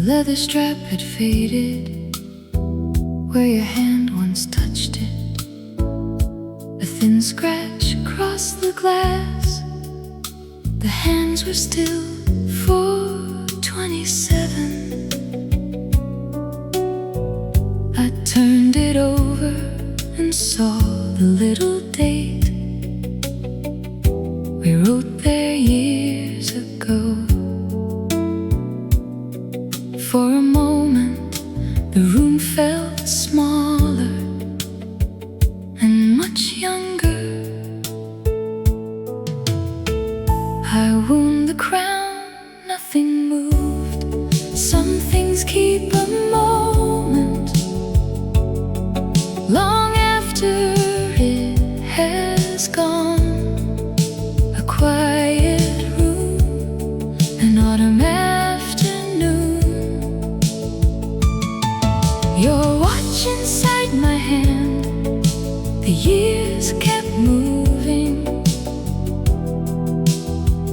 leather strap had faded where your hand once touched it. A thin scratch across the glass. The hands were still 427. I turned it over and saw the little date we wrote there years ago. For a moment, the room felt smaller and much younger. I wound the crown, nothing moved. Some things keep a moment long after it has gone. A quiet room, an autumn afternoon. Your watch inside my hand. The years kept moving.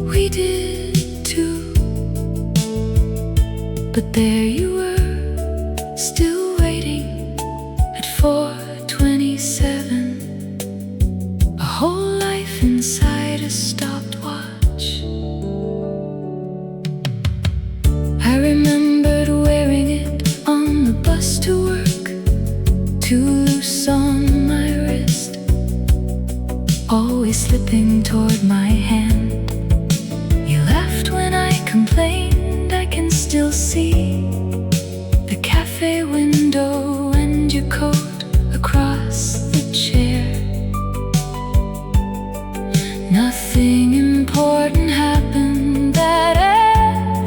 We did too. But there you were, still waiting at 427. A whole life inside a stopwatch. I remembered wearing it on the bus to work, too loose on my wrist, always slipping toward my hand. You laughed when I complained. I can still see the cafe window and your coat across the chair. Nothing important happened that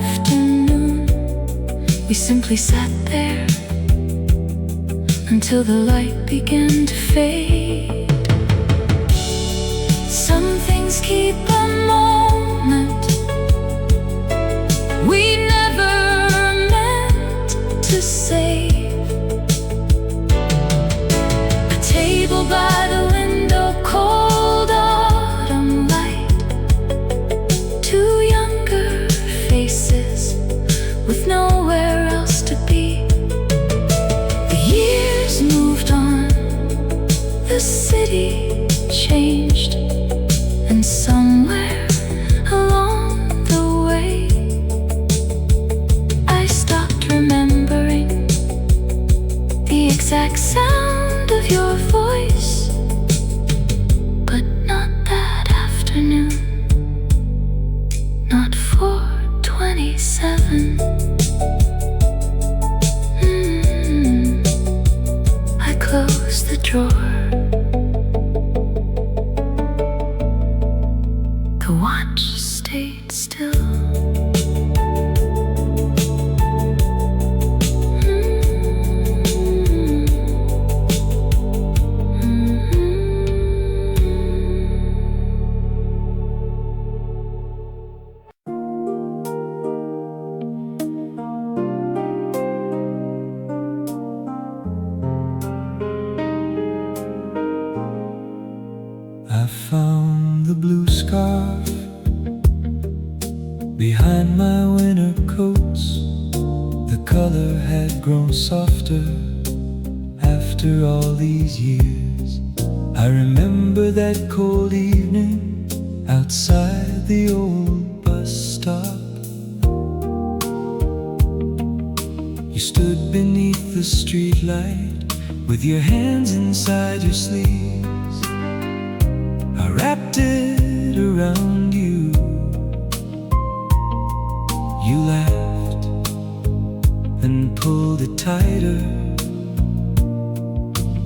afternoon. We simply sat there until the light began to fade. Some things keep a moment we never meant to save. A table by the window, cold autumn light. Two younger faces with nowhere else to be. The years moved on, the city changed, and somewhere along the way I stopped remembering the exact sound of your voice. But not that afternoon, not 427. I closed the drawer. The watch stayed still. I found the blue scarf behind my winter coats. The color had grown softer after all these years. I remember that cold evening outside the old bus stop. You stood beneath the streetlight with your hands inside your sleeves. I wrapped it around you. You laughed and pulled it tighter.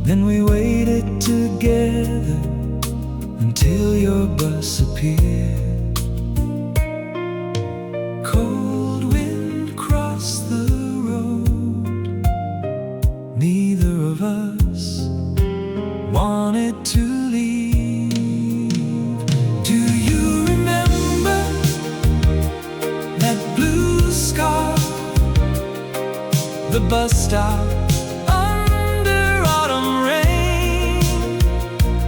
Then we waited together until your bus appeared. Cold wind crossed the road. Neither of us wanted to leave. Do you remember that blue scarf? The bus stop under autumn rain.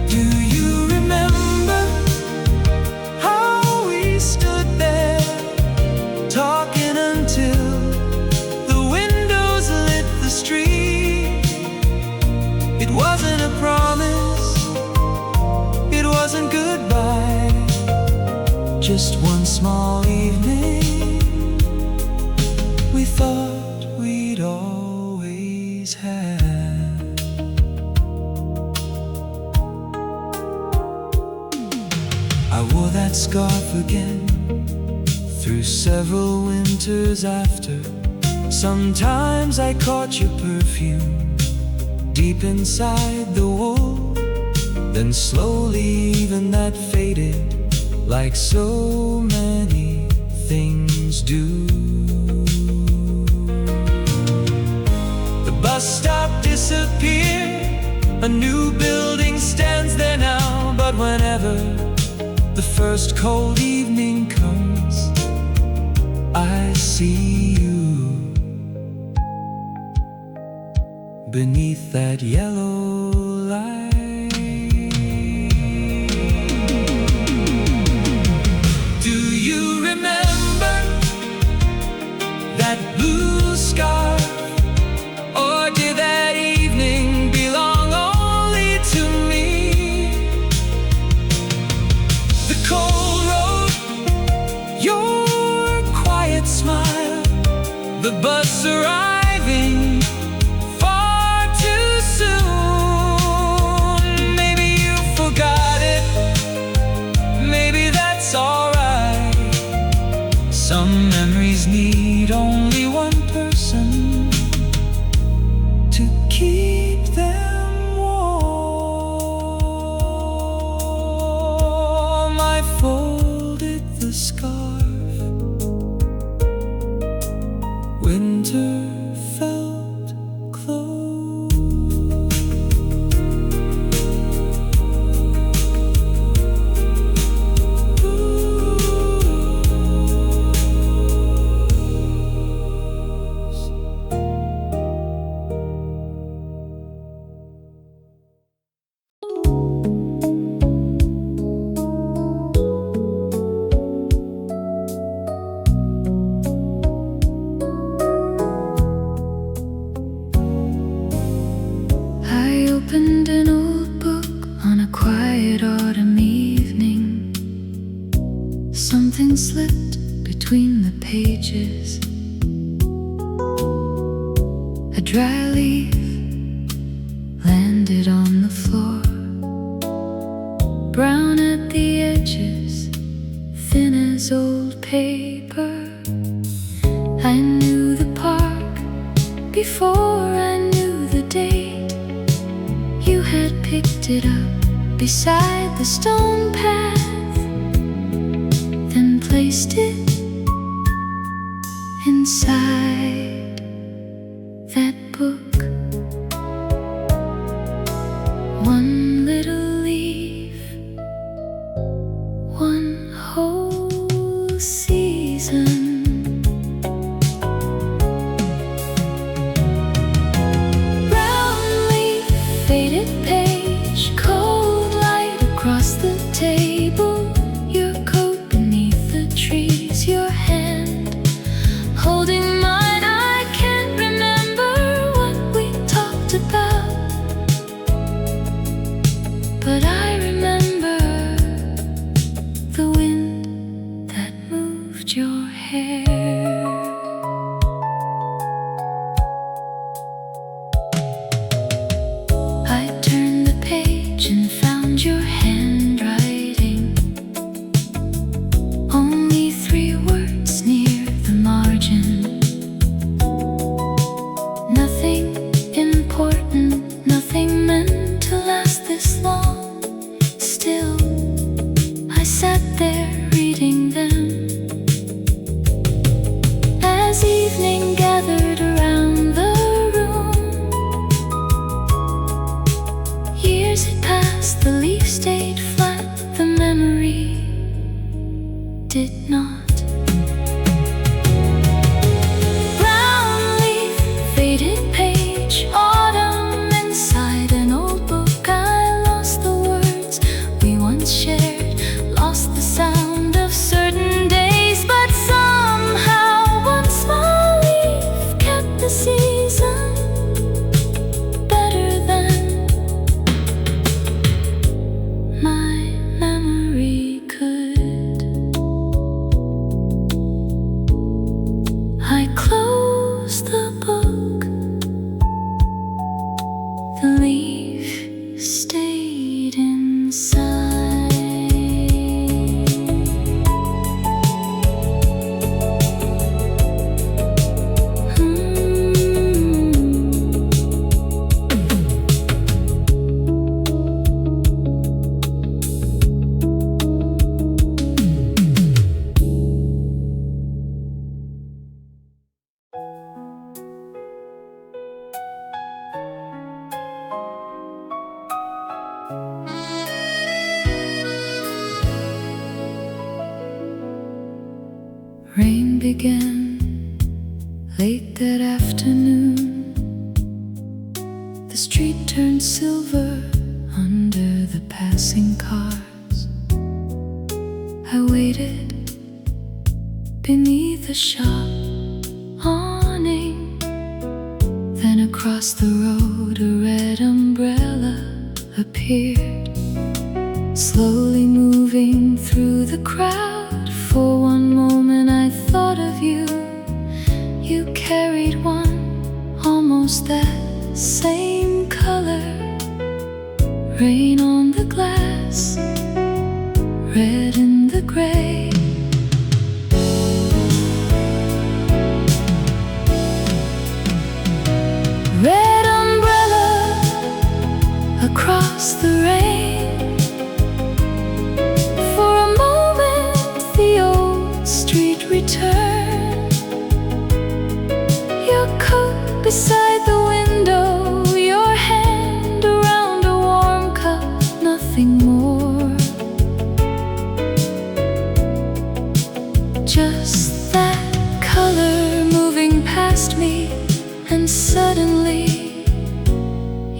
Do you remember how we stood there talking until the small evening we thought we'd always have. I wore that scarf again through several winters after. Sometimes I caught your perfume deep inside the wool, then slowly even that faded, like so many things do. The bus stop disappeared, a new building stands there now. But whenever the first cold evening comes, I see you beneath that yellow light. Do you remember that blue scarf? Or did that evening belong only to me? The cold road, your quiet smile, the bus arriving far too soon. Maybe you forgot it, maybe that's alright. Some memories need only one person to keep them warm. I folded the scarf, winter felt close. I opened an old book on a quiet autumn evening. Something slipped between the pages. A dry leaf landed on the floor, brown at the edges, thin as old paper. I knew the park before I knew the date. You had picked it up beside the stone path, then placed it inside that book. One little leaf, one whole season. Brown leaf, faded page, cold light across the table. Your coat beneath the trees, your hand holding mine. I can't remember what we talked about, but I remember the wind that moved your hair. I turned the page and found your handwriting. Only 3 words near the margin. Nothing important, nothing meant to last this long. Still, I sat there reading them. As evening gathered around the room, years had passed, the leaf stayed flat, the memory did not. Brown leaf, faded page, autumn inside an old book. I lost the words we once shared, lost the sound of certain days, but somehow one small Rain began late that afternoon. The street turned silver under the passing cars. I waited beneath the shop awning. Then across the road a red umbrella appeared, slowly moving through the crowd. For one moment I thought of you. You carried one almost that same color. Rain on the glass, red in the gray. Red umbrella across the rain. For a moment the old street returned. Your coat beside the window, your hand around a warm cup, nothing more. Just that color moving past me, and suddenly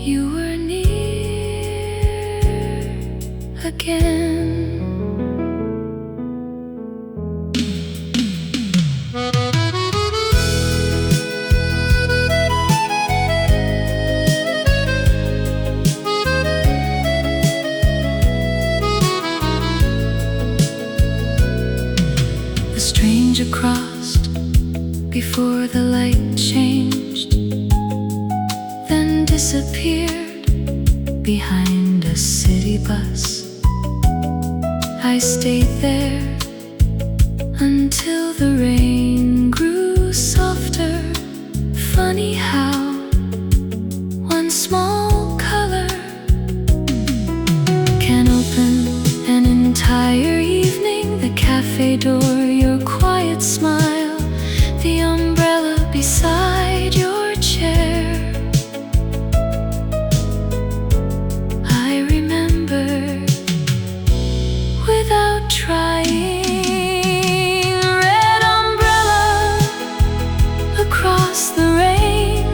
you were near again. The stranger crossed before the light changed, then disappeared behind a city bus. I stayed there until the rain grew softer. Funny how one small color can open an entire evening. The cafe door, your quiet smile, the umbrella beside your chair. I remember without trying. Red umbrella across the rain.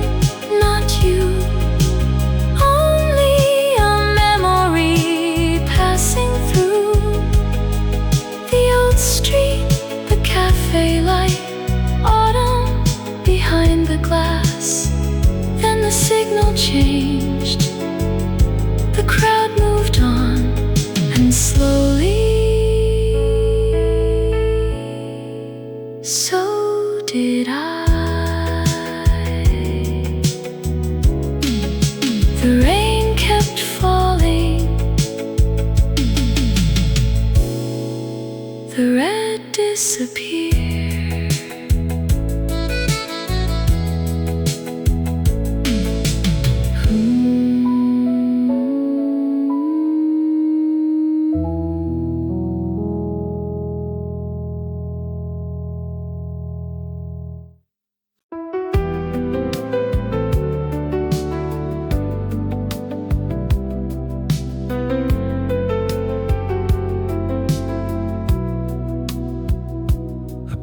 Not you, only a memory passing through the old street, the cafe light, autumn behind the glass. Then the signal changed, the crowd moved on, and slowly so did I. The rain kept falling, the red disappeared.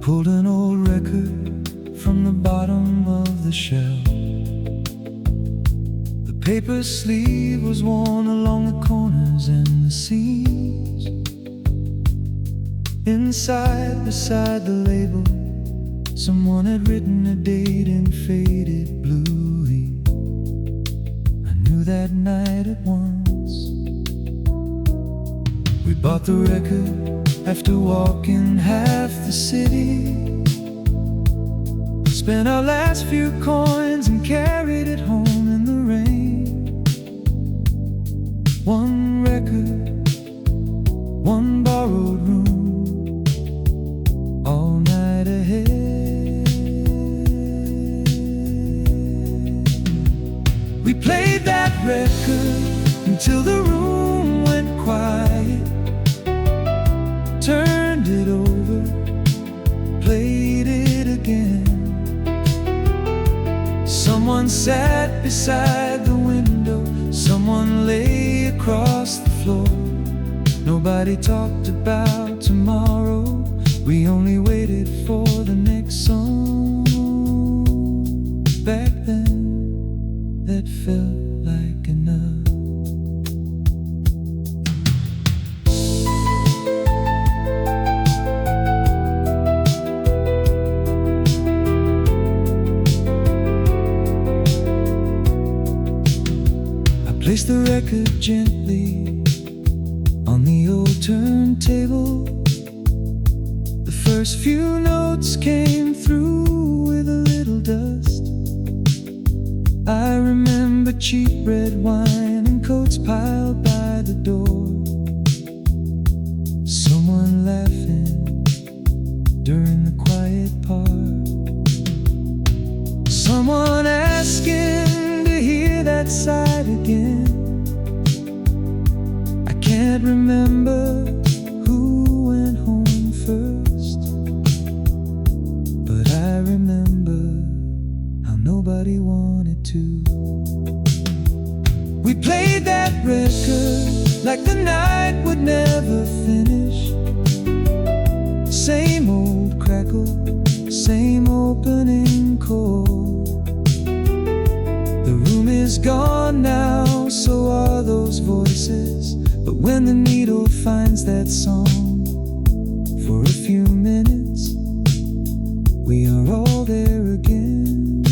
Pulled an old record from the bottom of the shelf. The paper sleeve was worn along the corners and the seams. Inside, beside the label, someone had written a date in faded blue ink. I knew that night at once. We bought the record after walking half the city. Spent our last few coins and carried it home in the rain. One record, one borrowed room, all night ahead. We played that record until the room went quiet. Turned it over, played it again. Someone sat beside the window, someone lay across the floor. Nobody talked about tomorrow, we only waited for placed the record gently on the old turntable. The first few notes came through with a little dust. I remember cheap red wine and coats piled by the door. Someone laughing during the quiet part. Someone asking to hear that side again. I can't remember who went home first, but I remember how nobody wanted to. We played that record like the night would never finish. Same old crackle, same opening chord. The room is gone now, so are those voices. But when the needle finds that song, for a few minutes, we are all there again.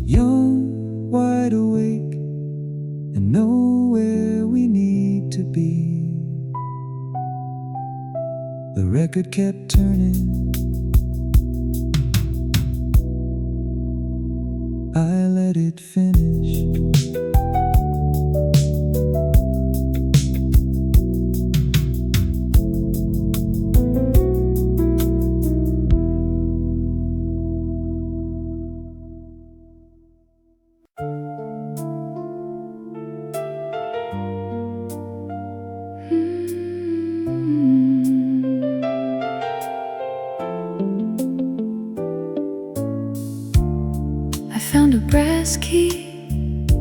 Young, wide awake, and know where we need to be. The record kept turning. I let it finish. I found a brass key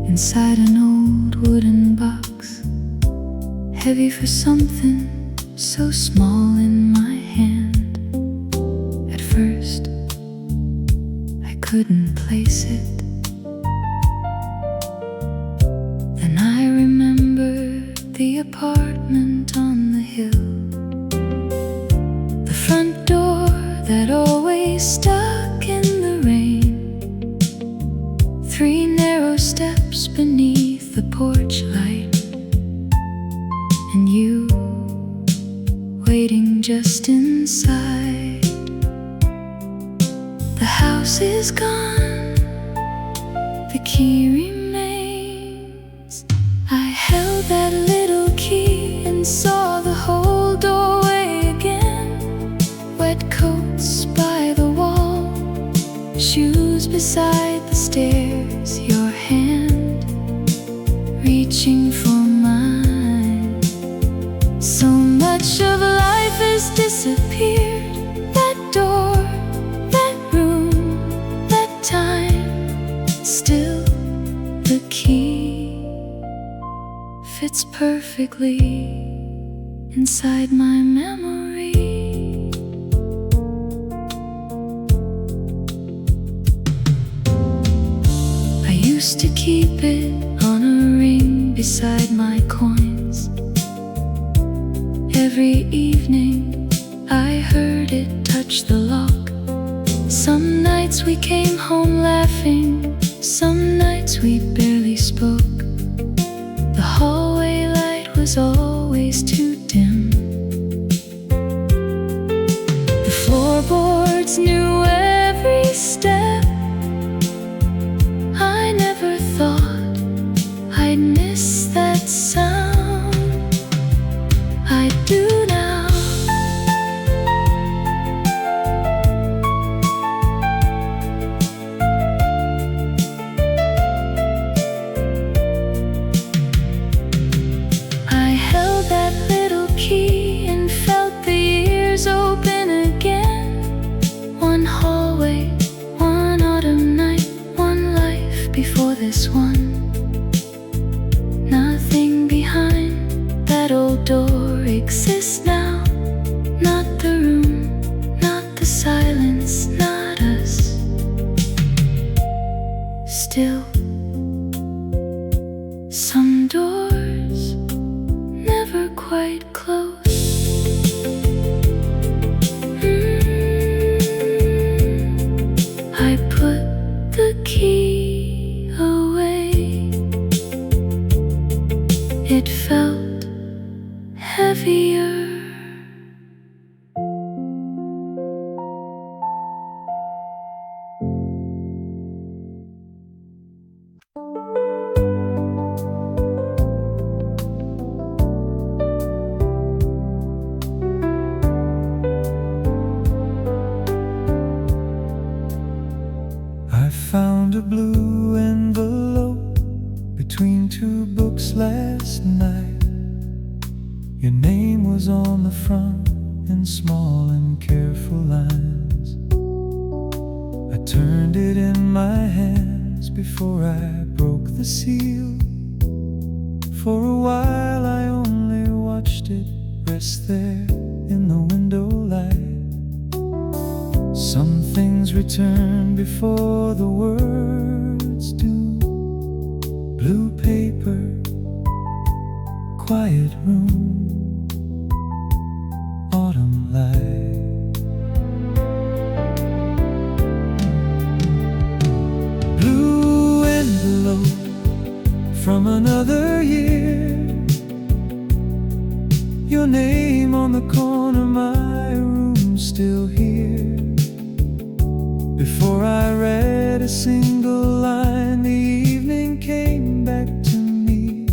inside an old wooden box, heavy for something so small in my hand. At first, I couldn't place it. Then I remembered the apartment on the hill, the front door that always stuck in the rain. 3 narrow steps beneath the porch light, and you waiting just inside. The house is gone, the key remains. I held that little key and saw the whole doorway again. Wet coats by the wall, shoes beside the stairs, your hand reaching for mine. So much of life has disappeared. That door, that room, that time. Still the key fits perfectly inside my memory. Used to keep it on a ring beside my coins. Every evening I heard it touch the lock. Some nights we came home laughing, some nights we barely spoke. The hallway light was always too dim. The floorboards knew every step. I never thought I'd miss that sound. I do now. I held that little key and felt the years open again. One hallway, one a blue envelope between two books last night. Your name was on the front in small and careful lines. I turned it in my hands before I broke the seal. For a while I only watched it rest there in the window light. Some things return before the words do. Blue paper, quiet room, autumn light. Blue envelope from another year. Your name on the corner, my room still here. Before I read a single line, the evening came back to me.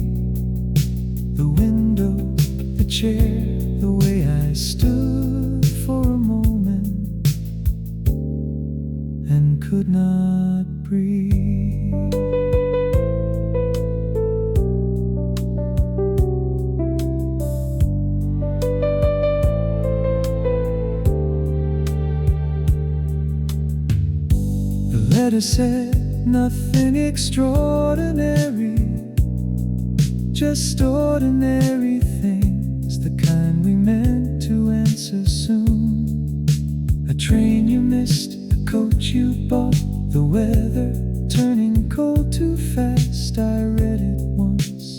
The window, the chair, the way I stood for a moment and could not breathe. The letter said nothing extraordinary, just ordinary things, the kind we meant to answer soon. A train you missed, a coat you bought, the weather turning cold too fast. I read it once,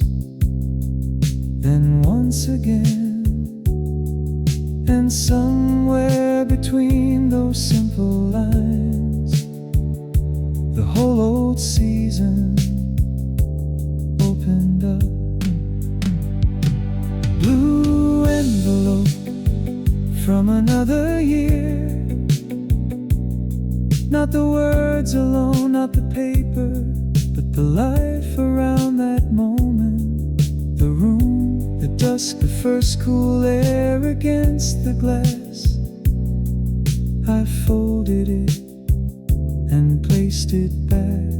then once again, and somewhere between those simple lines, the whole old season opened up. Blue envelope from another year. Not the words alone, not the paper, but the life around that moment. The room, the dusk, the first cool air against the glass. I folded it and placed it back.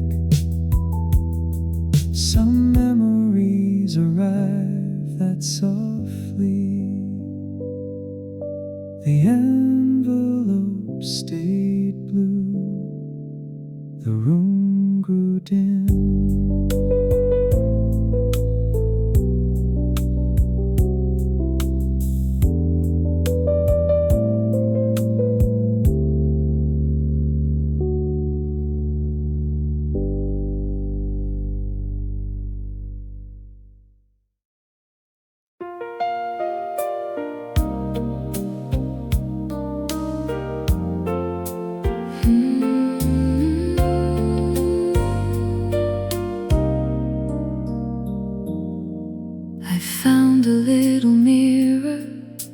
Some memories arrive that softly. The envelope stayed blue. The room grew dim.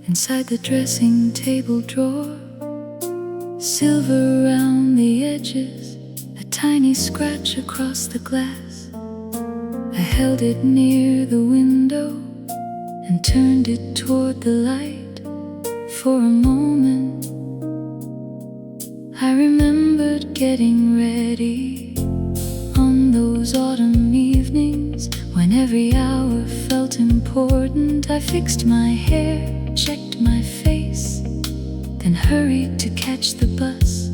Inside the dressing table drawer, silver around the edges, a tiny scratch across the glass. I held it near the window and turned it toward the light. For a moment I remembered getting ready on those autumn evenings when every hour felt important. I fixed my hair, checked my face, then hurried to catch the bus.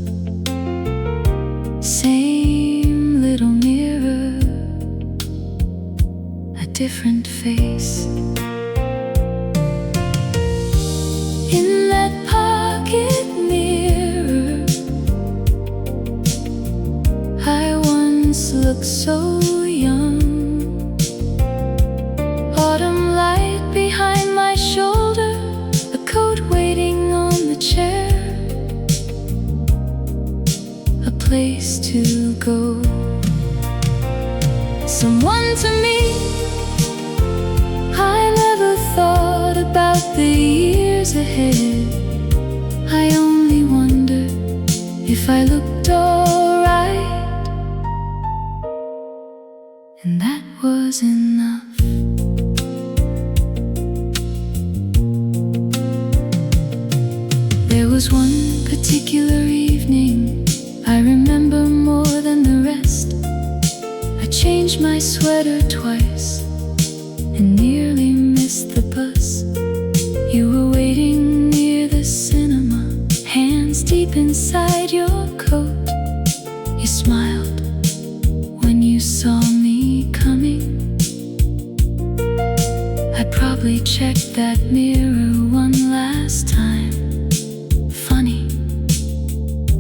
Same little mirror, a different face. In that pocket mirror, I once looked so young. Autumn light behind my shoulder, coat waiting on the chair, a place to go, someone to meet. I never thought about the years ahead. I only wondered if I looked alright, and that was enough. There was one particular evening I remember more than the rest. changed my sweater twice and nearly missed the bus. You were waiting near the cinema, hands deep inside your coat. You smiled when you saw me coming. I'd probably check that mirror one last time. Funny,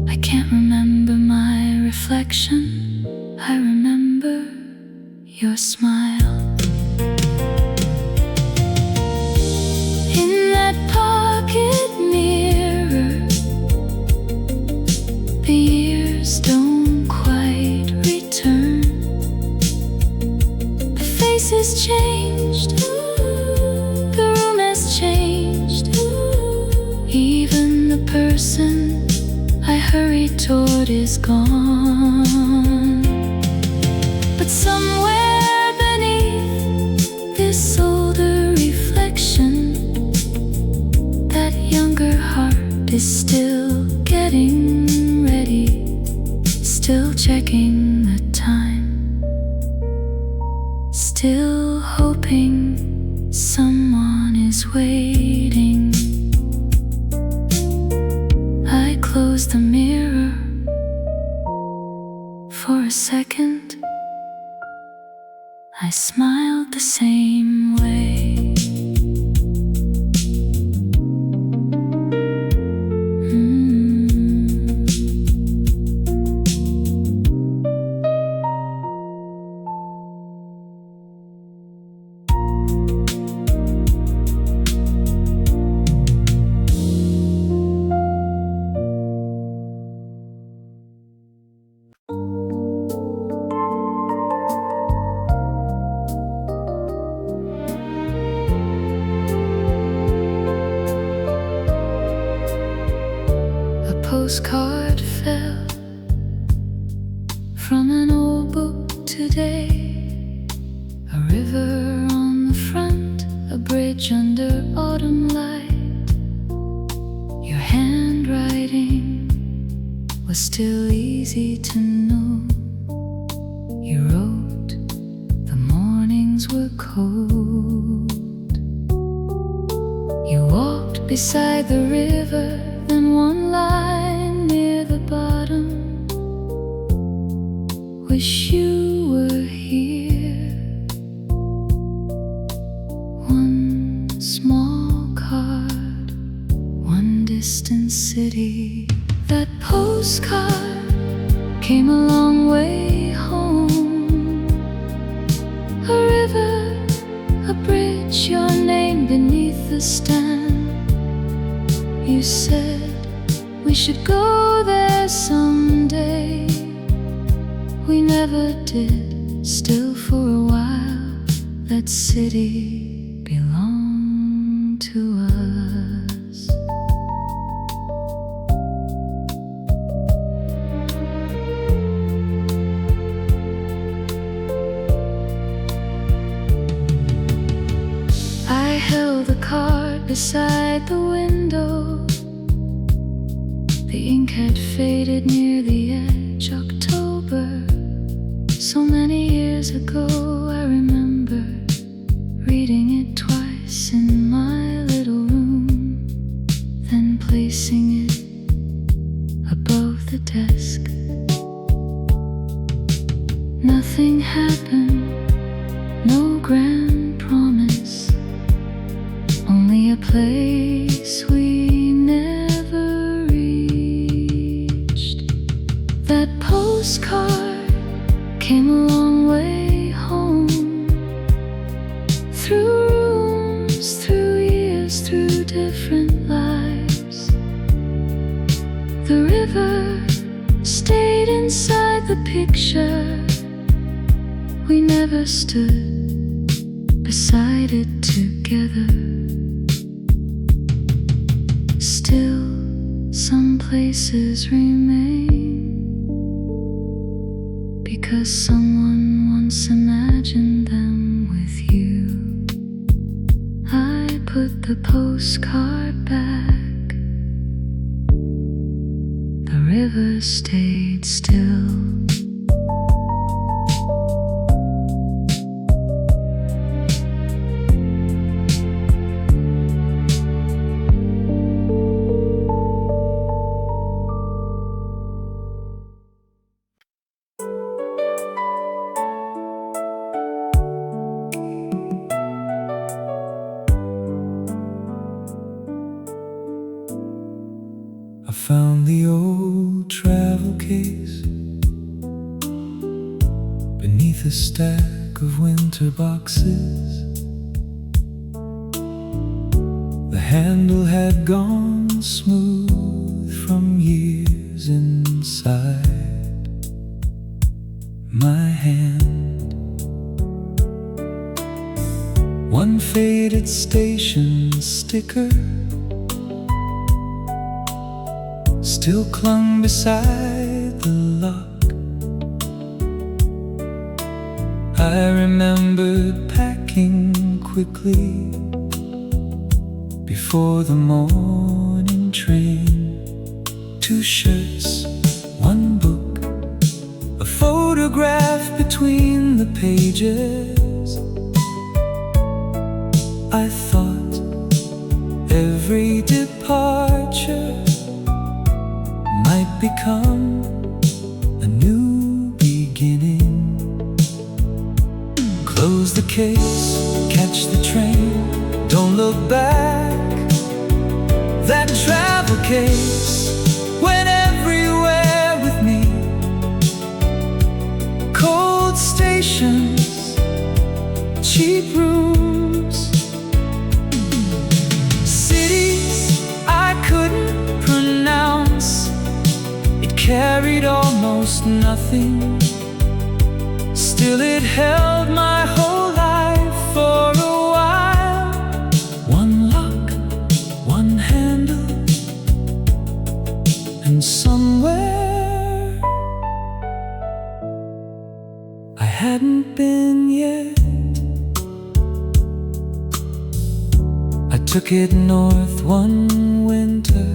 I can't remember my reflection. I remember your smile. In that pocket mirror, the years don't quite return. The face has changed, the room has changed. Even the person I hurried toward is gone. But somewhere beneath this older reflection, that younger heart is still getting ready, still checking the time, still hoping someone is waiting. I closed the mirror for a second. I smiled the same way. Postcard fell from an old book today. A river on the front, a bridge under autumn light. Your handwriting was still easy to know. You wrote, the mornings were cold. You walked beside the river, then one line near the bottom. Wish you were here. One small card, one distant city. That postcard came a long way home. A river, a bridge, your name beneath the stand. You said we should go there someday. We never did, still for a while that city belonged to us. I held the card beside the window. The ink had faded near the edge. October, so many years ago. I remember reading it twice in my little room, then placing it above the desk. Nothing happened, no grand promise, only a place we never reached. That postcard came a long way home, through rooms, through years, through different lives. The river stayed inside the picture. We never stood beside it together. Still, some places remain, because someone once imagined them with you. I put the postcard back. The river stayed still. found the old travel case beneath a stack of winter boxes. The handle had gone smooth from years inside my hand. One faded station sticker still clung beside the lock. I remembered packing quickly before the morning train. 2 shirts, 1 book, a photograph between the pages. I thought every departure might become a new beginning. Close the case, catch the train, don't look back. That travel case went everywhere with me. Cold stations, cheap rooms, cities I couldn't pronounce. It carried almost nothing, still it held my whole life for a while. 1 lock, 1 handle, and somewhere I hadn't been yet. I took it north one winter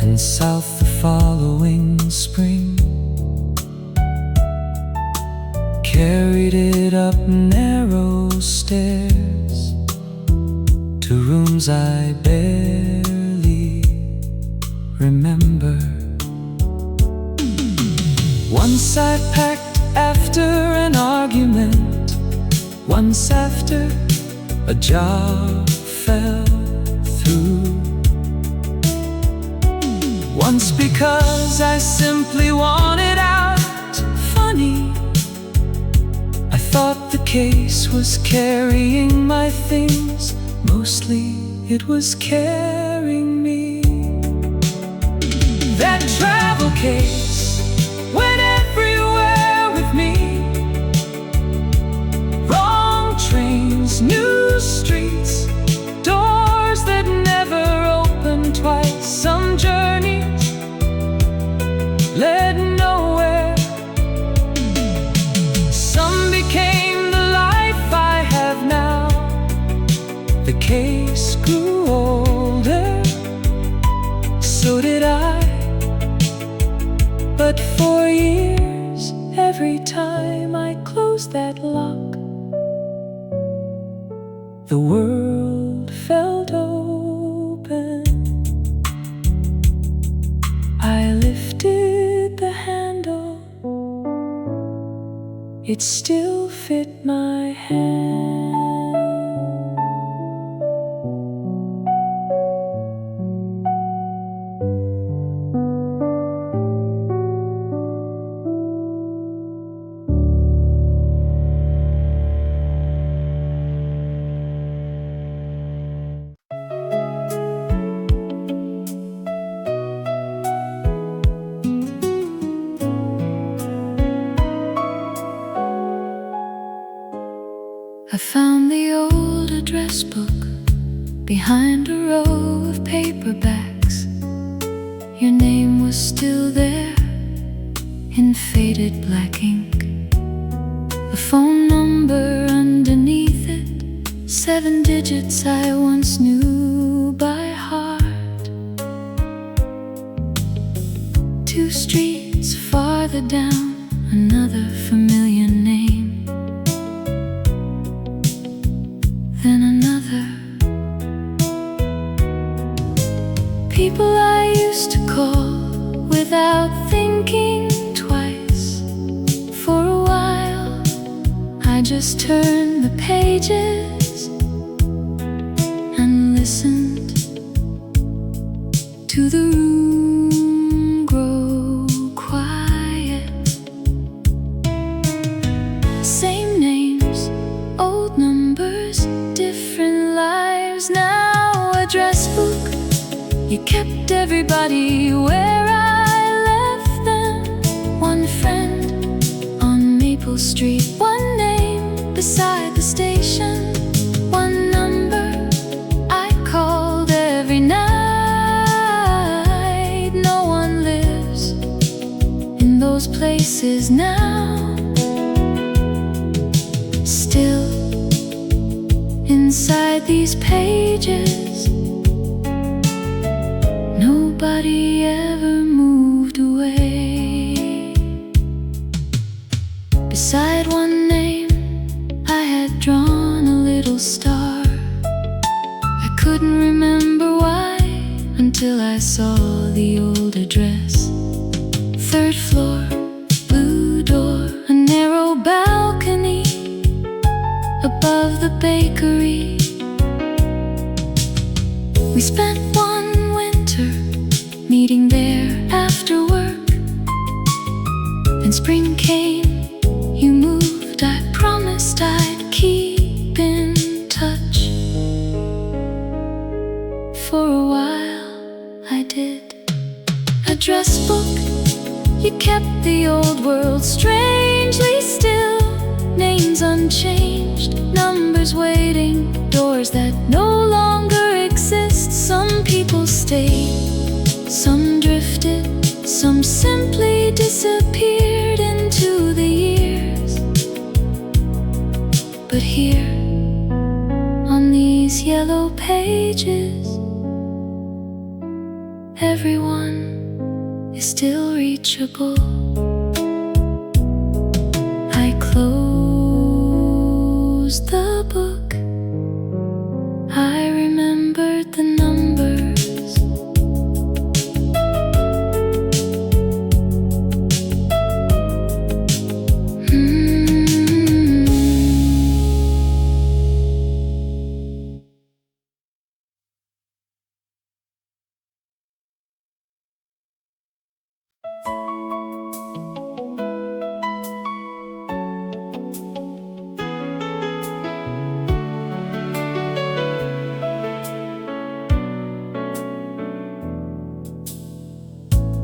and south the following spring. Carried it up narrow stairs to rooms I barely remember. Once I packed after an argument, once after a job fell through, once because I simply wanted out. Funny, I thought the case was carrying my things, mostly it was carrying me. That travel case went everywhere with me. Wrong trains, new streets, doors that never opened twice. Some journeys led nowhere. Some became the life I have now. The case grew older, so did I. But for years, every time I closed that lock, the world felt open. I lifted the handle, it still fit my hand. I found the old address book behind a row of paperbacks. Your name was still there in faded black ink. The phone number underneath it, 7 digits I once knew by heart. 2 streets farther down, another familiar name. Then another. People I used to call without thinking twice. For a while I just turned the pages and listened to the room grow quiet. Same names, old numbers, different lives. Now address book, you kept everybody where I left them. One friend on Maple Street, one name beside the station, one number I called every night. No one lives in those places now. Still inside these pages, nobody ever moved away. Beside one name I had drawn a little star. I couldn't remember why until I saw the old address. 3rd floor, blue door, a narrow balcony above the bakery. We spent one winter meeting there after work. Then spring came, you moved, I promised I'd keep in touch. For a while I did. Address book, you kept the old world strangely still. Names unchanged, numbers waiting, doors that no longer exist. Some people stayed, some drifted, some simply disappeared into the years. But here, on these yellow pages, everyone is still reachable. I closed the book, I remembered the numbers.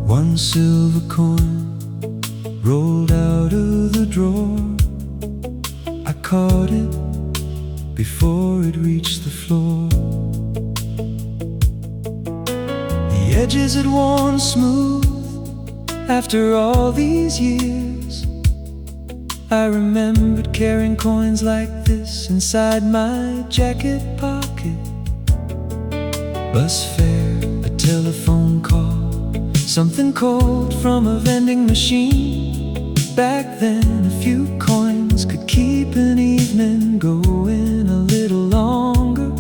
One silver coin rolled out of the drawer. I caught it before it reached the floor. The edges had worn smooth after all these years. I remembered carrying coins like this inside my jacket pocket. Bus fare, a telephone call, something cold from a vending machine. Back then a few coins could keep an evening going a little longer.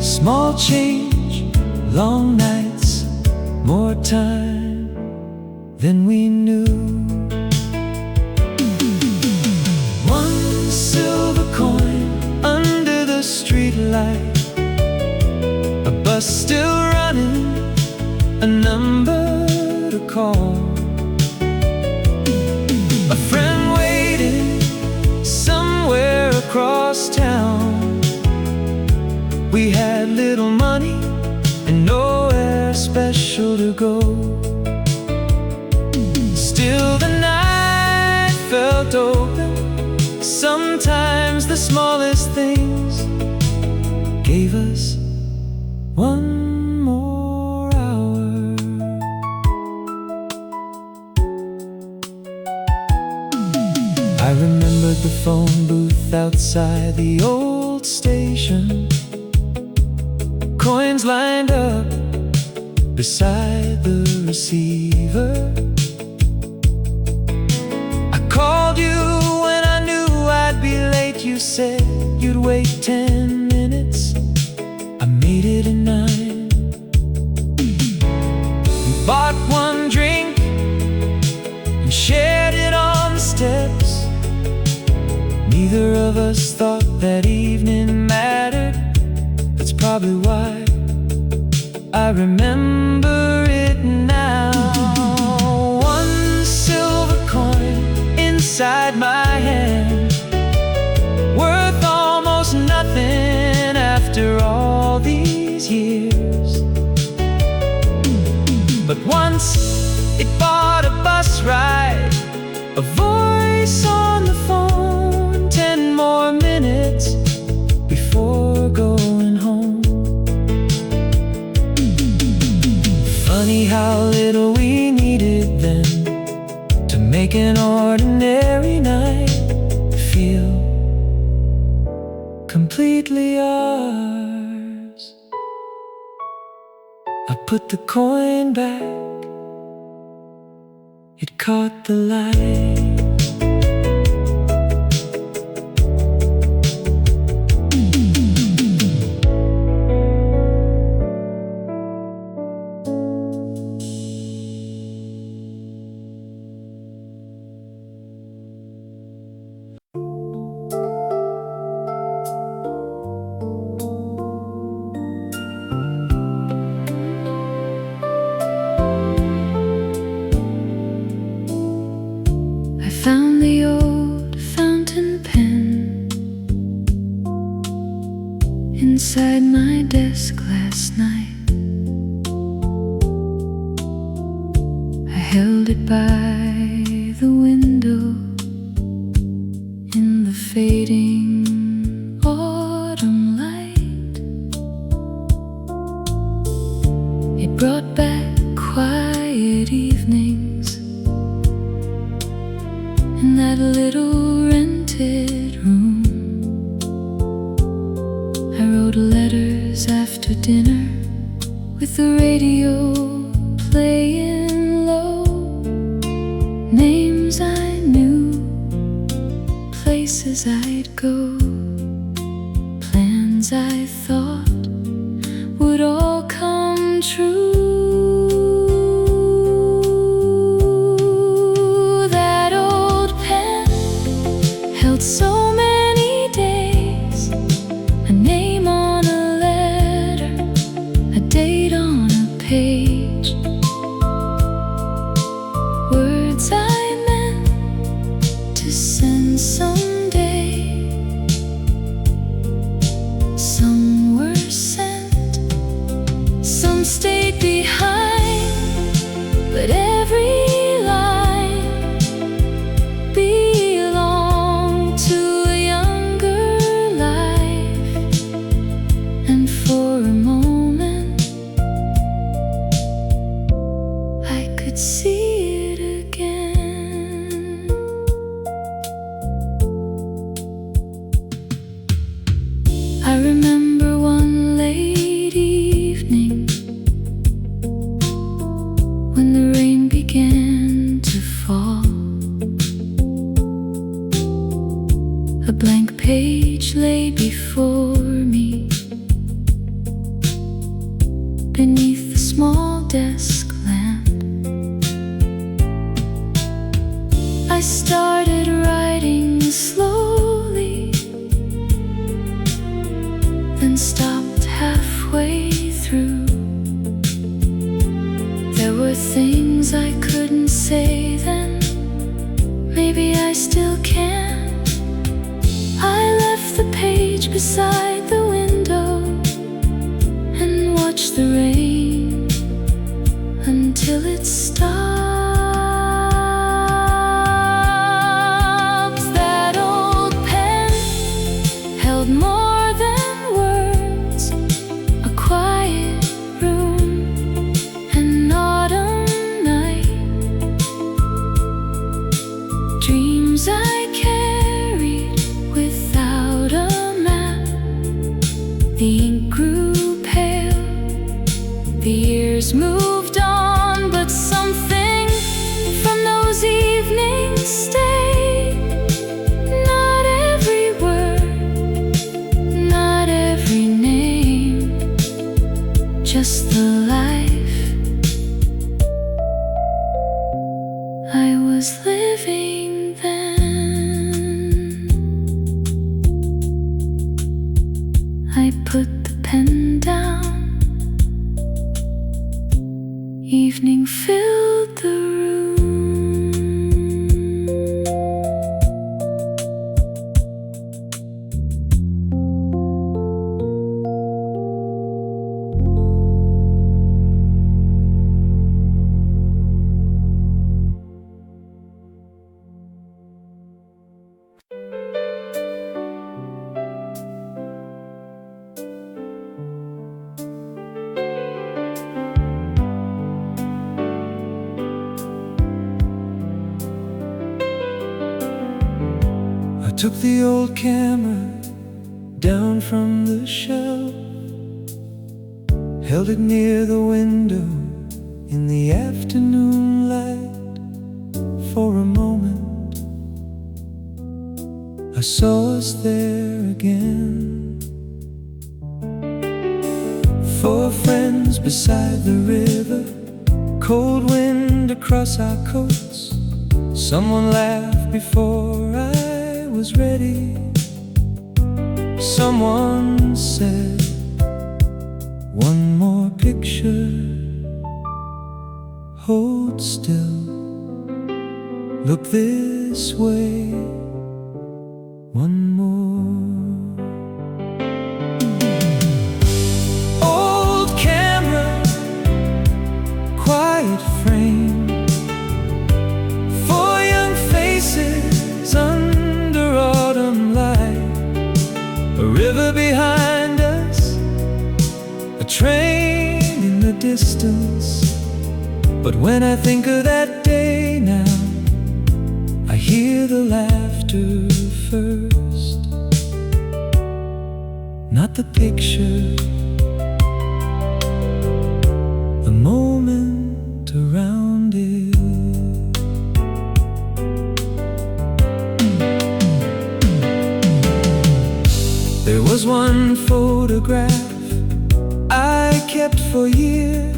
Small change, long nights, more time than we knew. One silver coin under the street light, a bus still running, a number to call, a friend waiting somewhere across town. We had little money and nowhere special to go. Still the night felt open. Sometimes the smallest things gave us one more hour. I remembered the phone booth outside the old station. Coins lined up beside the receiver. I called you when I knew I'd be late. You said you'd wait 10 minutes. I made it in 9. We bought one drink and shared it on the steps. Neither of us thought that evening mattered. That's probably why I remember it now. One silver coin inside my hand, worth almost nothing after all these years. But once it bought a bus ride, a voice on the phone, 10 more minutes before going home. Funny how little we needed then to make an ordinary night feel completely ours. I put the coin back, it caught the light. Found the old fountain pen inside my desk last night. I held it by the window in the fading autumn light. It brought back quiet evenings in that little rented room. I wrote letters after dinner with the radio playing low. Names I knew, places I'd go, plans I thought would all come true. So many days, a name on a letter, a date on a page, words I meant to send someday. Some were sent, some stayed behind, but every see it again. I remember one late evening when the rain began to fall. A blank page lay before me beneath the small desk. I started writing slowly, then stopped halfway through. There were things I couldn't say then, maybe I still can. I left the page beside the window and watched the rain until it stopped. More than words, a quiet room, an autumn night, dreams I carried without a map. The ink grew pale, the years moved on, but something from those evenings stayed. Just the life I was living then. I put the pen down evening filled the room. I took the old camera down from the shelf, held it near the window in the afternoon light. For a moment I saw us there again, four friends beside the river, cold wind across our coats. Someone laughed before I was ready. Someone said, one more picture. Hold still, look this way. One more. Old camera, quiet frame, four young faces under autumn light, a river behind us, a train in the distance. But when I think of that day now, I hear the laughter first, not the picture, the moment around it. There was one photograph I kept for years.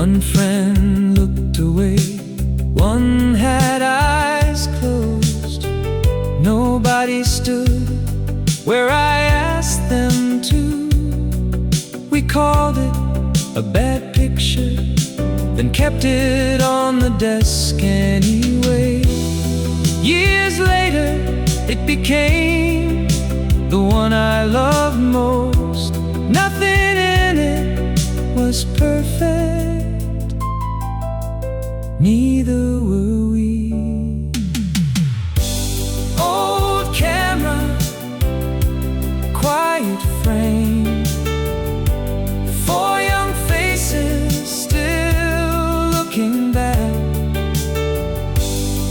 One friend looked away, one had eyes closed. Nobody stood where I asked them to. We called it a bad picture, then kept it on the desk anyway. Years later, it became the one I loved most. Nothing in it was perfect, neither were we. Old camera, quiet frame, four young faces still looking back.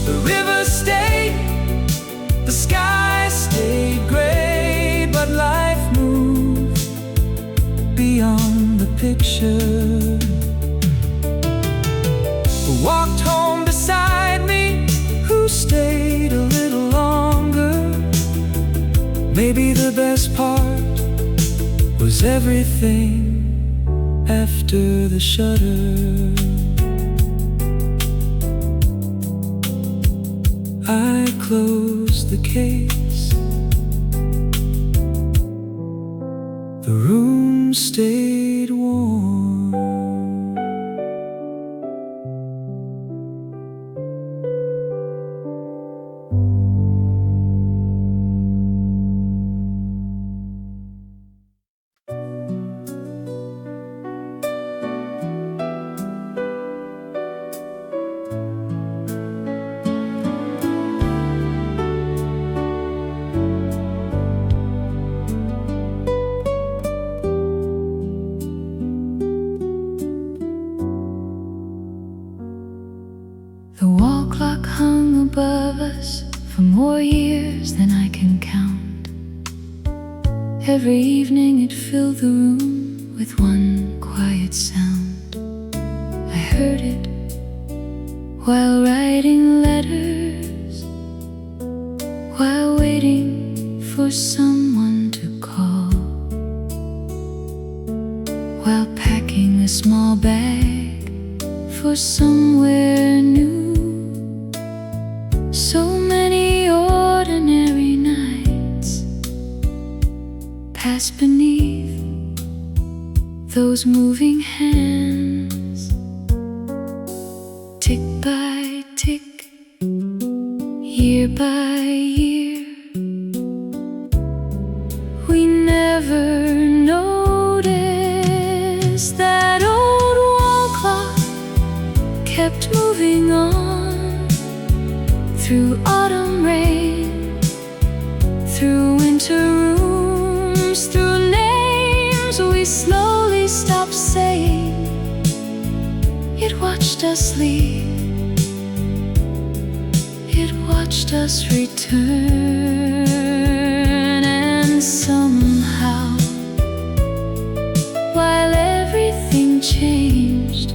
The river stayed, the sky stayed gray, but life moved beyond the picture. Who walked home beside me, who stayed a little longer. Maybe the best part was everything after the shutter. I closed the case, the room stayed warm. The wall clock hung above us for more years than I can count. Every evening it filled the room with one quiet sound. I heard it while writing letters, while waiting for someone to call, while packing a small bag for somewhere new. So many ordinary nights pass beneath those moving hands. tick, year by year. We never noticed that old wall clock kept moving on, through autumn rain, through winter rooms, through names we slowly stopped saying. It watched us leave, it watched us return, and somehow, while everything changed,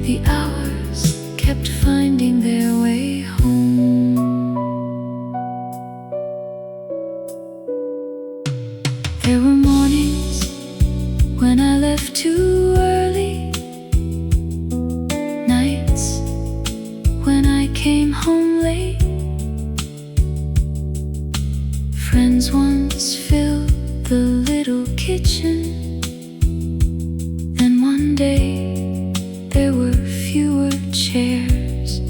the hours kept finding their way home. There were mornings when I left too early, nights when I came home late. Friends once filled the little kitchen, and one day there were fewer chairs.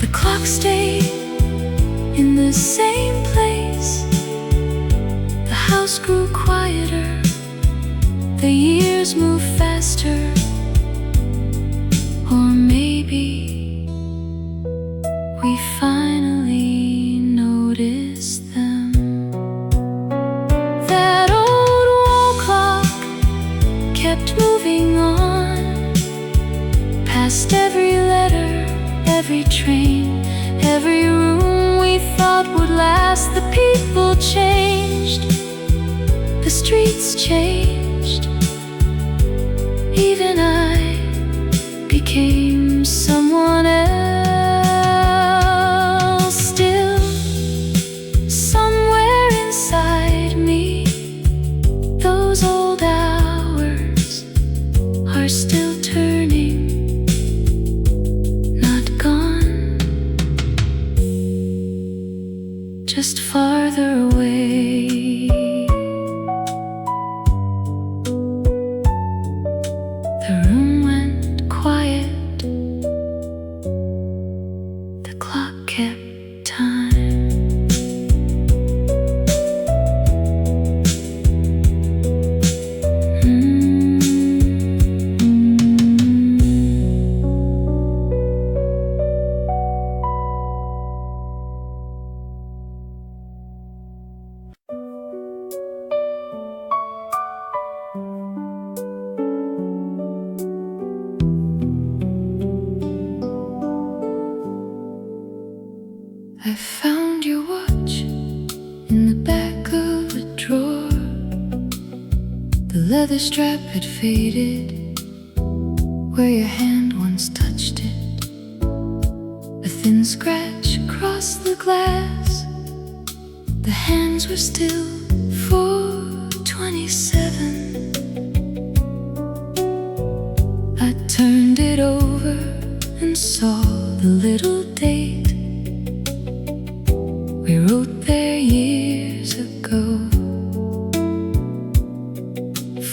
The clock stayed in the same place, the house grew quieter, the years moved faster. Or maybe we finally noticed them. That old wall clock kept moving on, past every letter, every train, every room we thought would last. The people changed, the streets changed, even I became someone else. Still, somewhere inside me, those old hours are still turning, not gone, just farther away. The room went quiet, the clock kept time. I found your watch in the back of a drawer. The leather strap had faded where your hand once touched it. A thin scratch across the glass, the hands were still 427. I turned it over and saw the little date we wrote there years ago.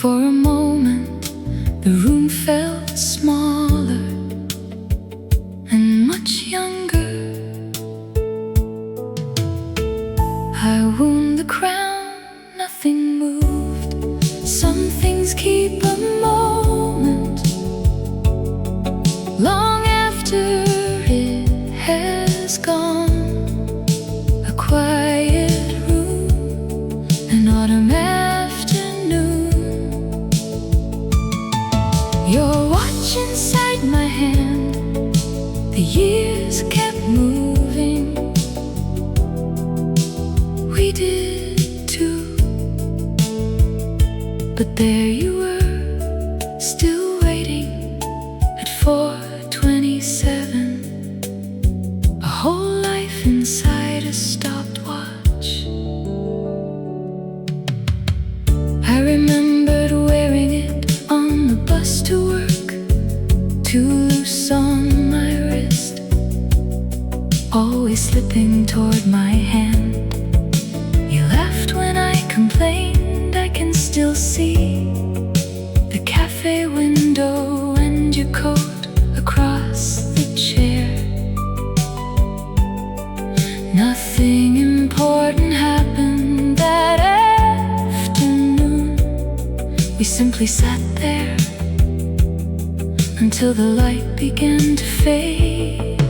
For a moment, the room felt smaller and much younger. I wound the crown, nothing moved. Some things keep a moment long after it has gone. Quiet room, an autumn afternoon. Your watch inside my hand, the years kept moving. We did too, but there you were, still waiting at 427. A whole life inside a stopwatch. I remembered wearing it on the bus to work, too loose on my wrist, always slipping toward my hand. You laughed when I complained. I can still see the cafe window and your coat across the there until the light began to fade.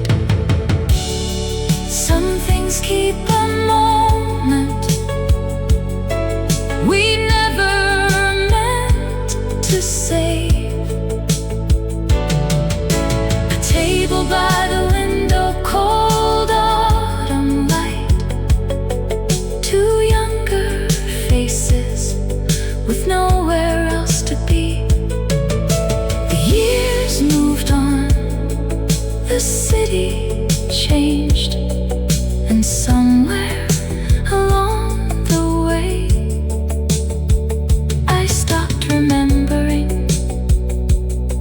Some things keep a moment we never meant to save. A table by the window, cold autumn light, two younger faces with nowhere else to be. The years moved on, the city changed, and somewhere along the way I stopped remembering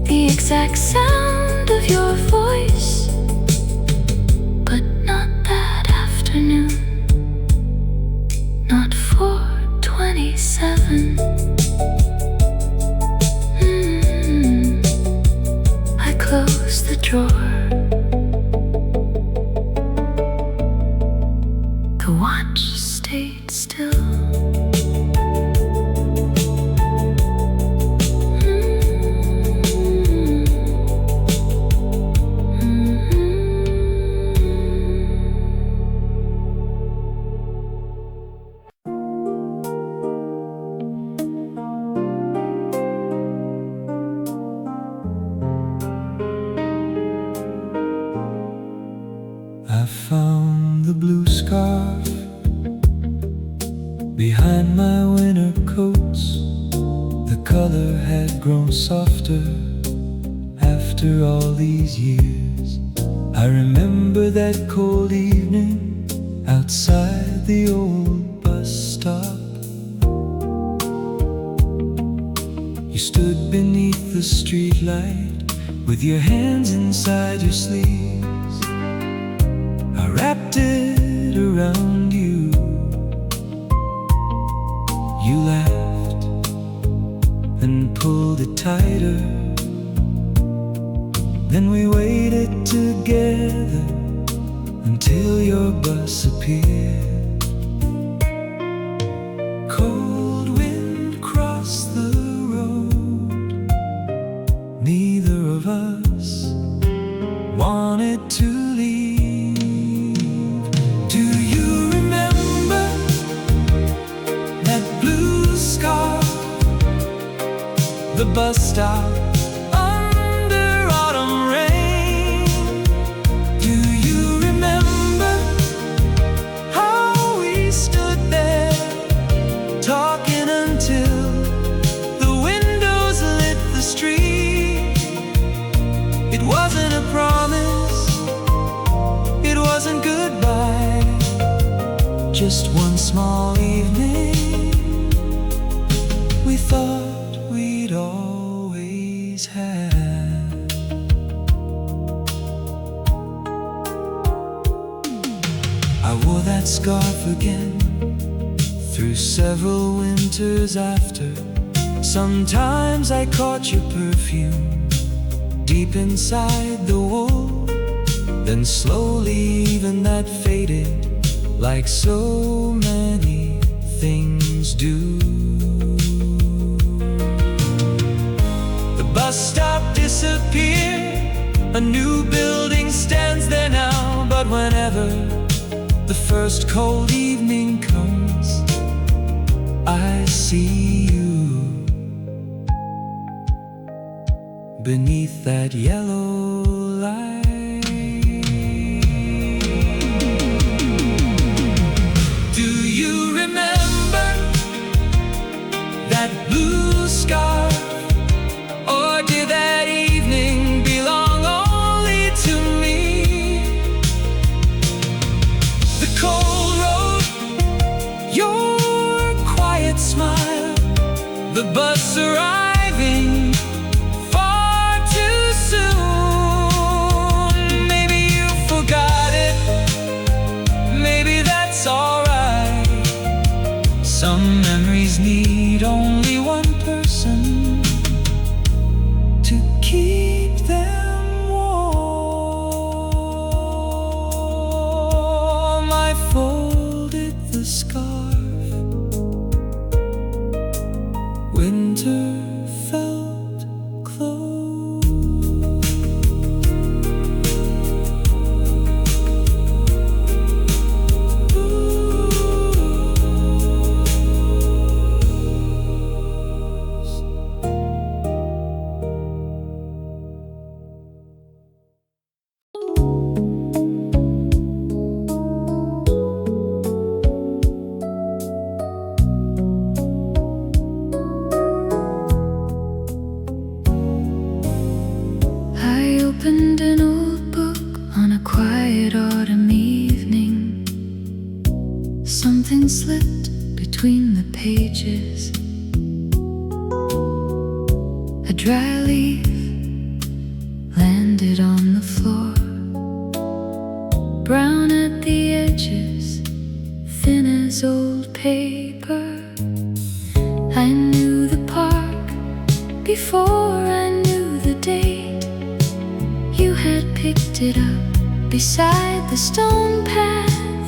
the exact sound of your voice. But not that afternoon, not for 27. I closed the drawer. The watch stayed still. I found the blue scarf behind my winter coats. The color had grown softer after all these years. I remember that cold evening outside the old bus stop. You stood beneath the streetlight with your hands inside your sleeves. I wrapped it around you. You laughed and pulled it tighter. Then we waited together until your bus appeared. Cold wind crossed the road. Neither of us wanted to leave. Do you remember that blue scarf? The bus stop under autumn rain. Do you remember how we stood there talking until the windows lit the street? It wasn't a promise, it wasn't goodbye, just one small evening we thought we'd always have. I wore that scarf again through several winters after. Sometimes I caught your perfume deep inside the wool. Then slowly even that faded, like so many things do. The bus stop disappeared, a new building stands there now. But whenever the first cold evening comes, I see you beneath that yellow light. That blue scarf, or did that evening belong only to me? The cold road, your quiet smile, the bus arriving far too soon. opened an old book on a quiet autumn evening. Something slipped between the pages. A dry leaf landed on the floor, brown at the edges, thin as old paper. I knew the park before I knew the date. You had picked it up beside the stone path,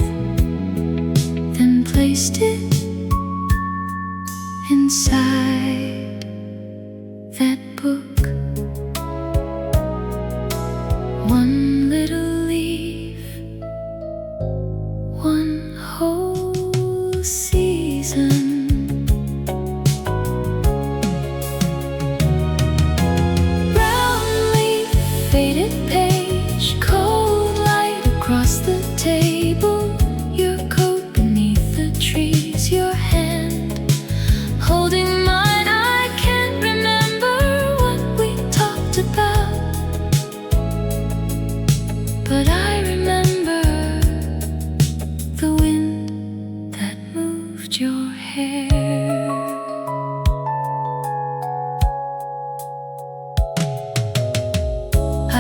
then placed it inside that book. One little leaf, one whole season. Brown leaf, faded page, cold light across the table. Your coat beneath the trees, your hand holding mine. I can't remember what we talked about, but I remember the wind that moved your hair.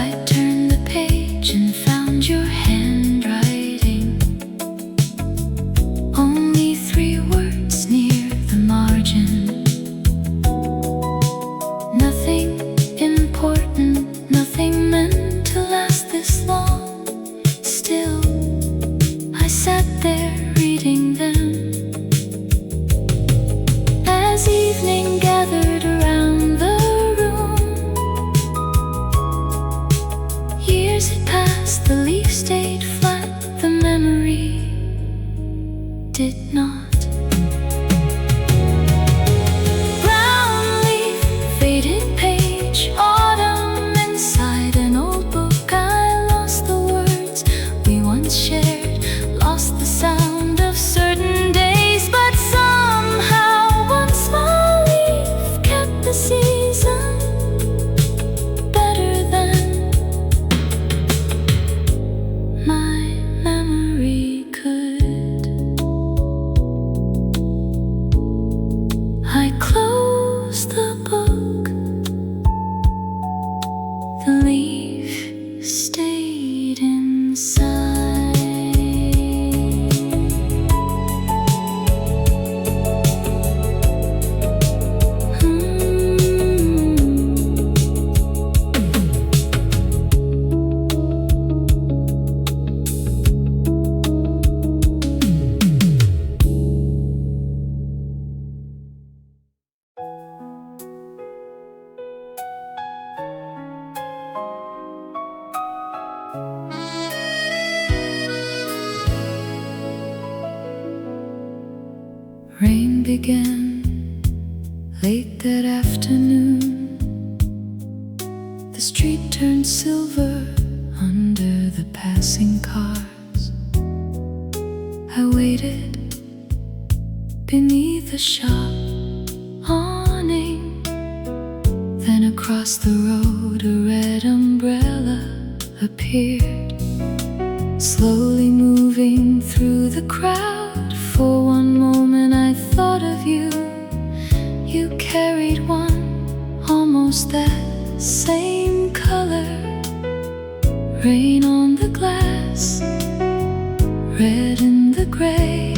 I turned the page and found your handwriting. Only 3 words near the margin. Nothing important, nothing meant to last this long. Still, I sat there reading them. As evening gathered around the room, years had passed, the leaf stayed flat, the memory did not. Brown leaf, faded page, autumn inside an old book. I lost the words we once shared, lost the sound of certain days, but somehow one small leaf kept the season better than my memory could. I closed the book, the leaf stayed inside. Rain began late that afternoon. The street turned silver under the passing cars. I waited beneath the shop awning. Then across the road a red umbrella appeared, slowly moving through the crowd. For one moment I thought of you. You carried one almost that same color. Rain on the glass, red in the gray.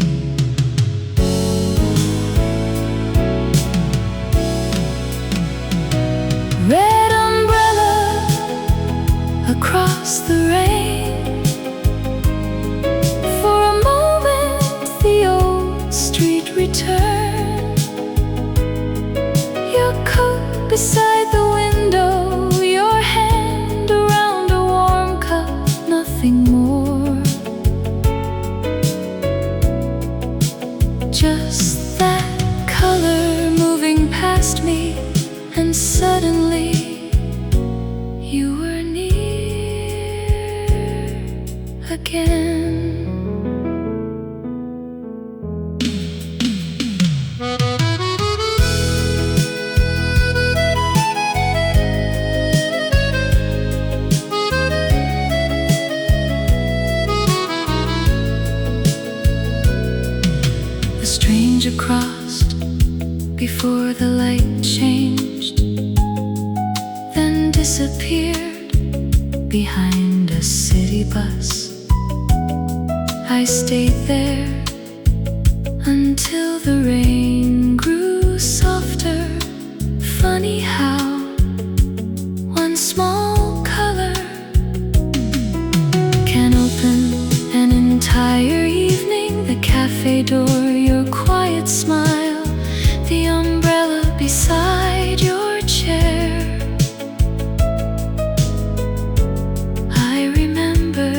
Red umbrella across the rain. For a moment the old street returned. Your coat beside the window, your hand around a warm cup, nothing more. Just that color moving past me, and suddenly you were near again. disappeared behind a city bus. I stayed there until the rain grew softer. Funny how one small color can open an entire evening. The cafe door, your quiet smile, the umbrella beside your chair. I remember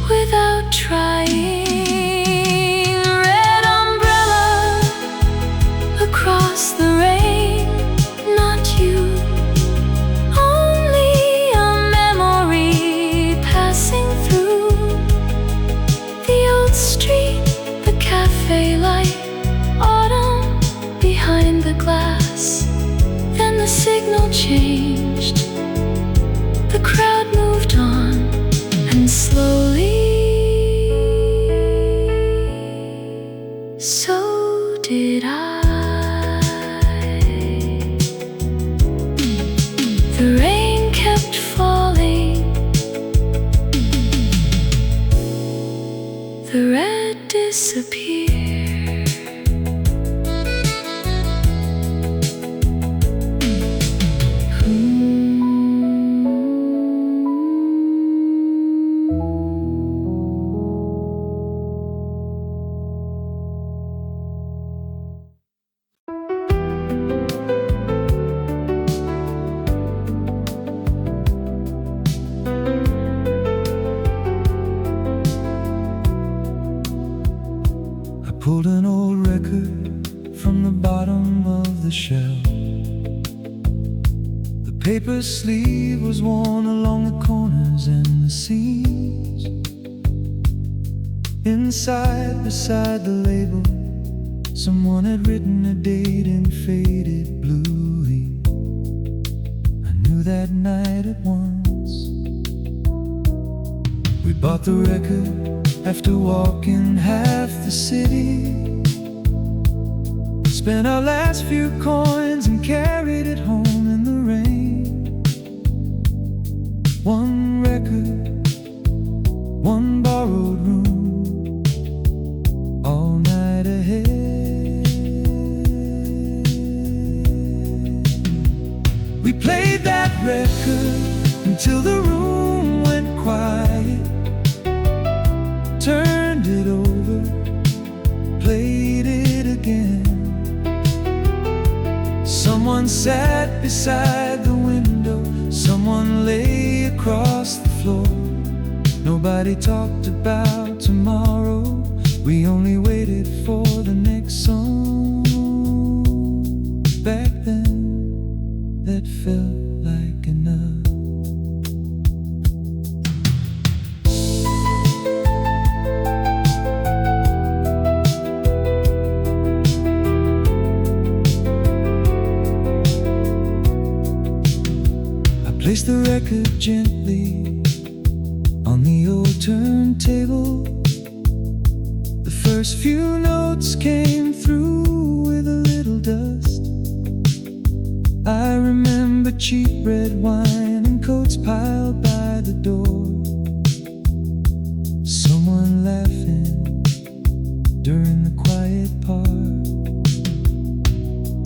without trying, red umbrella across the rain, not you, only a memory passing through the old street, the cafe light, autumn behind the glass. Then the signal changed, the crowd moved on, and slowly so did I. The rain kept falling, the red disappeared. Pulled an old record from the bottom of the shelf. The paper sleeve was worn along the corners and the seams. Inside, beside the label, someone had written a date in faded blue ink. I knew that night at once. We bought the record after walking half the city. Spent our last few coins and carried it home in the rain. One record, one borrowed room, all night ahead. We played that record until the room went quiet. Turned it over, played it again. Someone sat beside the window, someone lay across the floor. Nobody talked about tomorrow, we only waited for the next song. Back then, that felt like enough. Placed the record gently on the old turntable. The first few notes came through with a little dust. I remember cheap red wine and coats piled by the door. Someone laughing during the quiet part.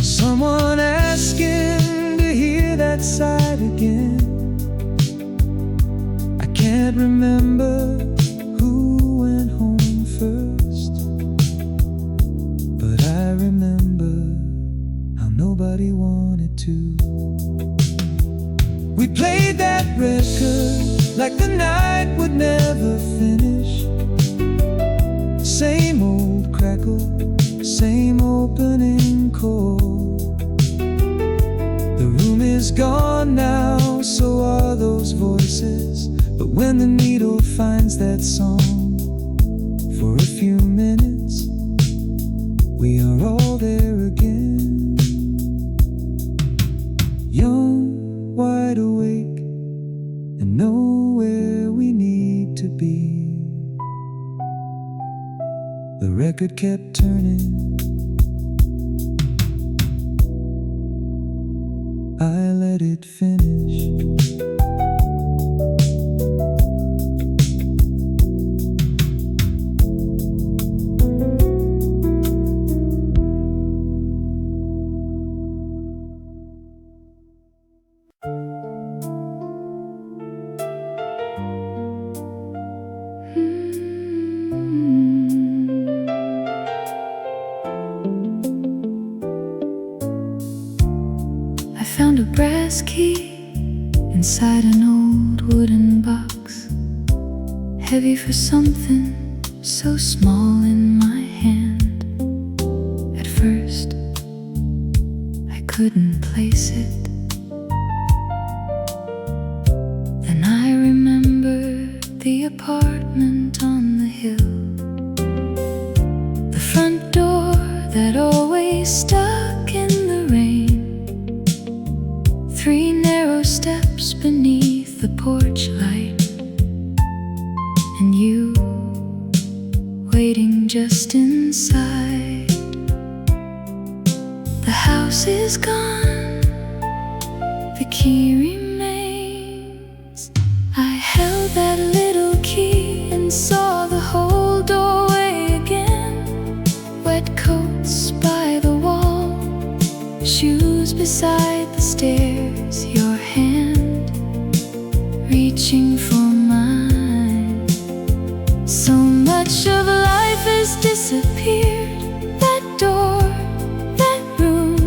Someone asking to hear that side again. I can't remember who went home first, but I remember how nobody wanted to. We played that record like the night would never finish. Same old crackle, same opening chord. The room is gone now, so are those voices. But when the needle finds that song, for a few minutes, we are all there again. Young, wide awake, and know where we need to be. The record kept turning. I let let it finish. I found a brass key inside an old wooden box, heavy for something so small in my hand. At first, I couldn't place it. Then I remembered the apartment on the hill, the front door that always stuck in the rain, 3 narrow steps beneath the porch light, and you waiting just inside. The house is gone, the key remains. I held that little key and saw the whole doorway again. Wet coats by the wall, shoes beside the stairs, your hand reaching for mine. So much of life has disappeared. That door, that room,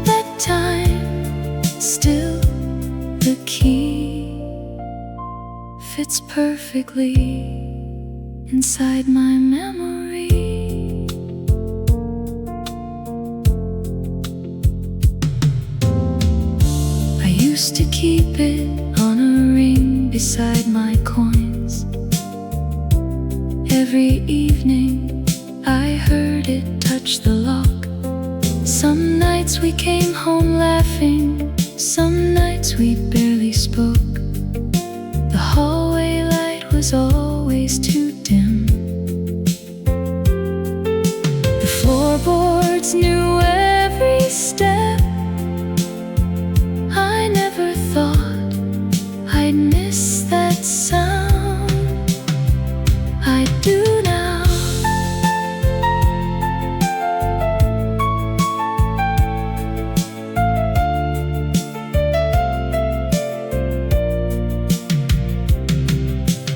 that time. Still, the key fits perfectly inside my memory. I used to keep it on a ring beside my coins. Every evening I heard it touch the lock. Some nights we came home laughing, some nights we barely spoke. The hallway light was always too dim. The floorboards knew every step. I never thought I'd miss that sound. I do now.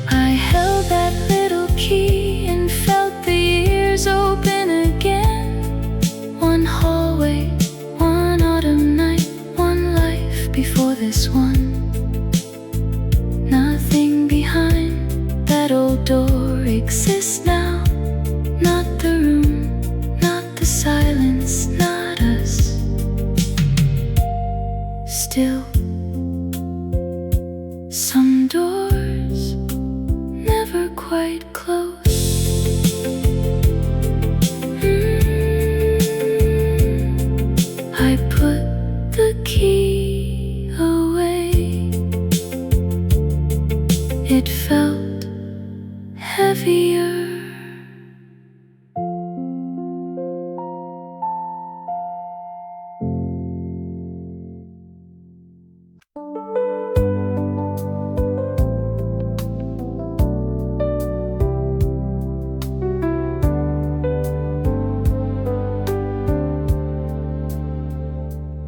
I held that little key and felt the years open again. One hallway, one autumn night, one life before this one. Nothing behind that old door exists now. Not the room, not the silence, not us. Still, some doors never quite close. I put the key away. It felt heavier.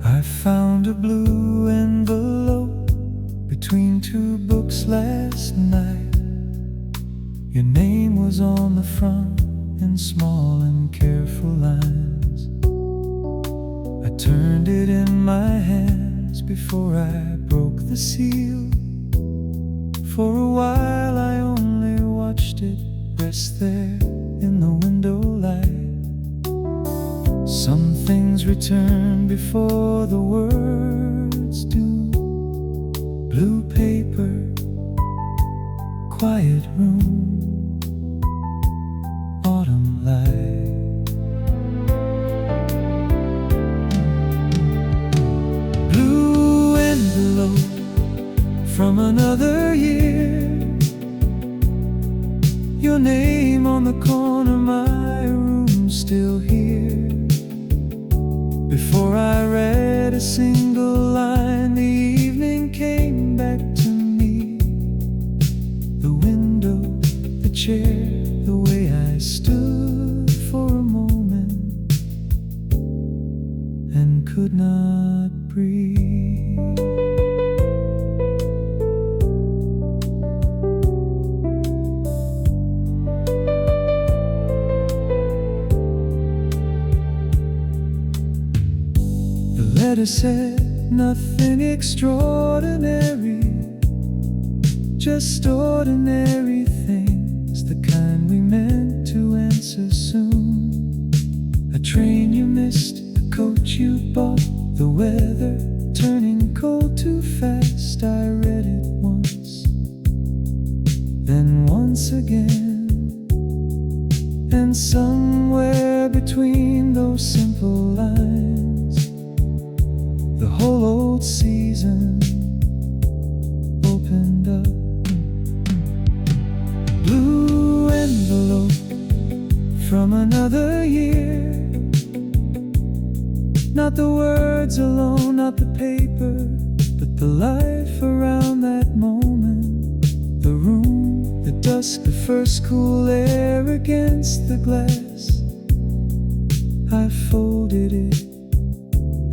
I found a blue envelope between 2 books last night. Your name was on the front in small and careful lines. I turned it in my hands before I broke the seal. For a while I only watched it rest there in the window light. Some things return before the words do. Blue paper, quiet room, autumn light. Blue envelope from another year. Your name on the corner, my room still here. Before I read a single line, the share the way I stood for a moment and could not breathe. The letter said nothing extraordinary, just ordinary things, the kind we meant to answer soon. A train you missed, a coat you bought, the weather turning cold too fast. I read it once, then once again, and somewhere between those simple lines, the whole old season opened up. Blue envelope from another year. Not the words alone, not the paper, but the life around that moment. The room, the dusk, the first cool air against the glass. I folded it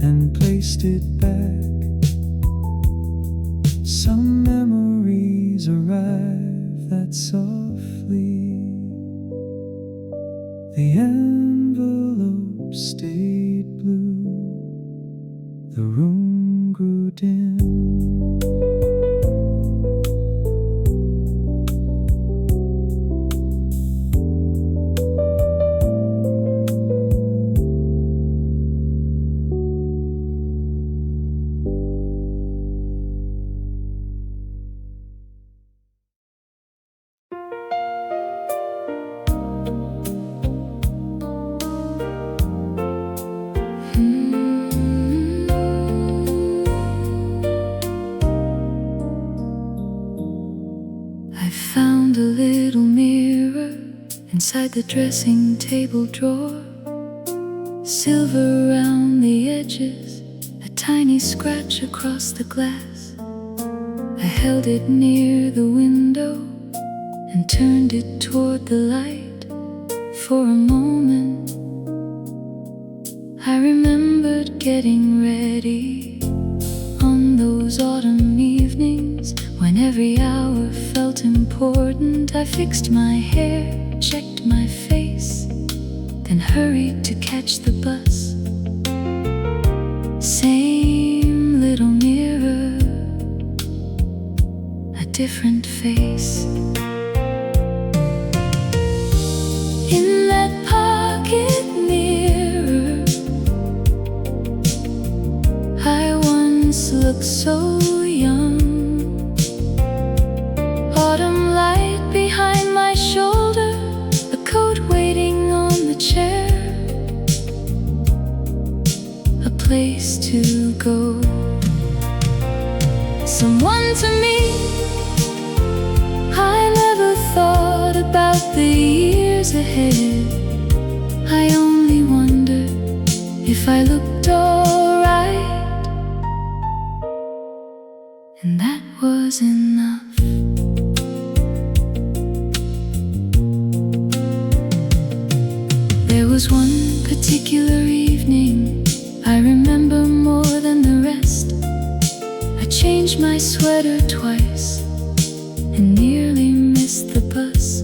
and placed it back. Some memories arrive that softly. The envelope stayed blue. The room grew dim. Found a little mirror inside the dressing table drawer. Silver around the edges, a tiny scratch across the glass. I held it near the window and turned it toward the light. For a moment I remembered getting ready on those autumn evenings when every hour felt important. I fixed my hair, checked my face, then hurried to catch the bus. Same little mirror, a different face. In that pocket mirror, I once looked so young. Autumn light behind my shoulder, a coat waiting on the chair, a place to go, someone to meet. I never thought about the years ahead. I only wondered if I looked alright, and that was enough. There was one particular evening I remember more than the rest. I changed my sweater twice and nearly missed the bus.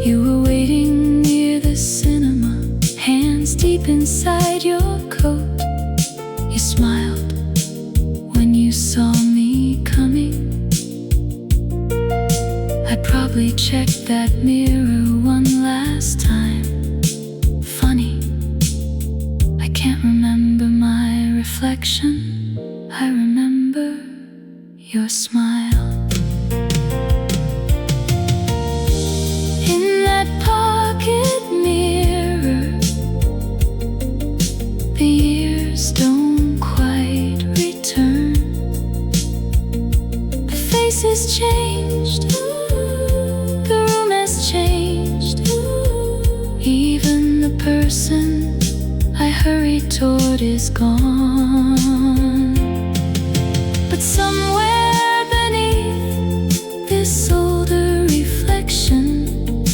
You were waiting near the cinema, hands deep inside your coat. You smiled when you saw me coming. I probably checked that mirror one last time. Funny, I can't remember my reflection. I remember your smile. In that pocket mirror, the years don't quite return. The face has changed, the room has changed, even the person I hurried toward is gone. But somewhere beneath this older reflection,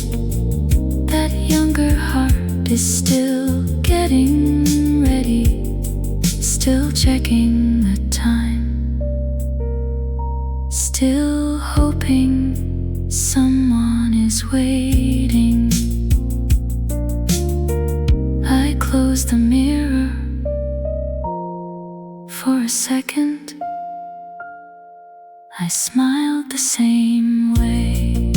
taking the time, still hoping someone is waiting. I close the mirror for a second. I smiled the same way.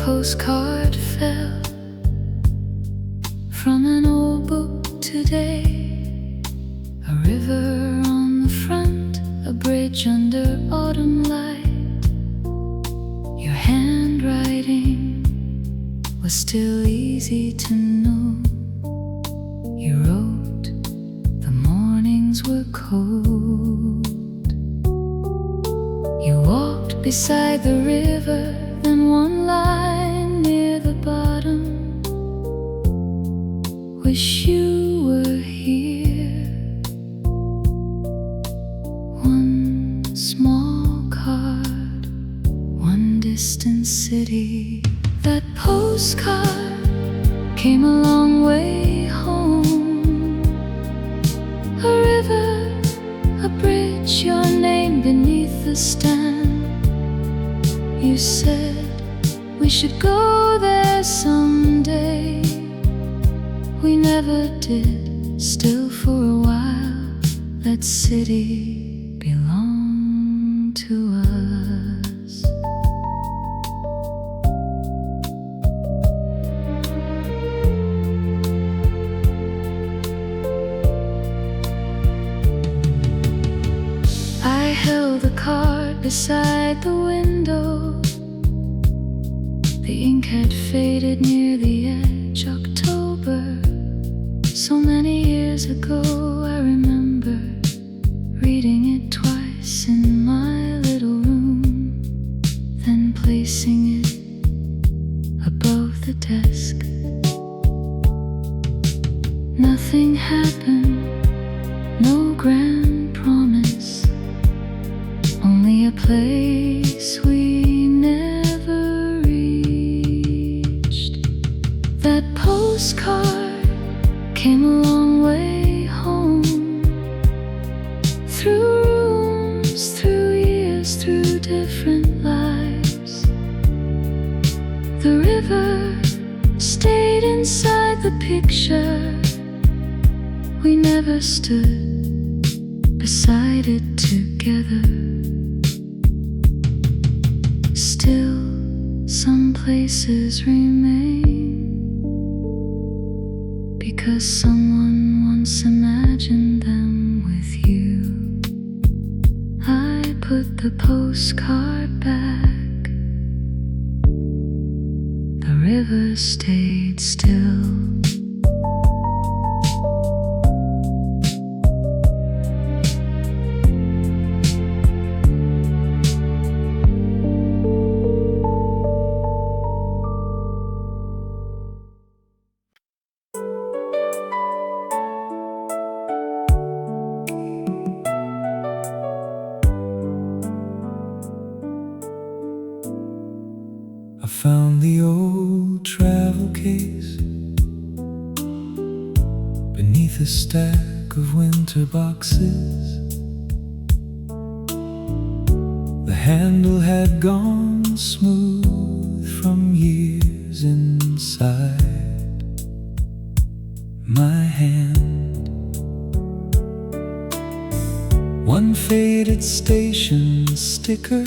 Postcard fell from an old book today. A river on the front, a bridge under autumn light. Your handwriting was still easy to know. You wrote, the mornings were cold. You walked beside the river, then one line near the bottom. Wish you were here. One small card, one distant city. That postcard came a long way home. A river, a bridge, your name beneath the stand. You said we should go there someday. We never did, still for a while that city belonged to us. I held the card beside the window. The ink had faded near the edge. October, so many years ago. I remember reading it twice in my little room, then placing it above the desk. Nothing happened, no grand promise, only a place we never reached. That postcard came a long way home, through rooms, through years, through different lives. The river stayed inside the picture. We never stood beside it together. Still, some places remain, because someone once imagined them with you. I put the postcard back. The river stayed still. I found the old travel case beneath a stack of winter boxes. The handle had gone smooth from years inside my hand. One faded station sticker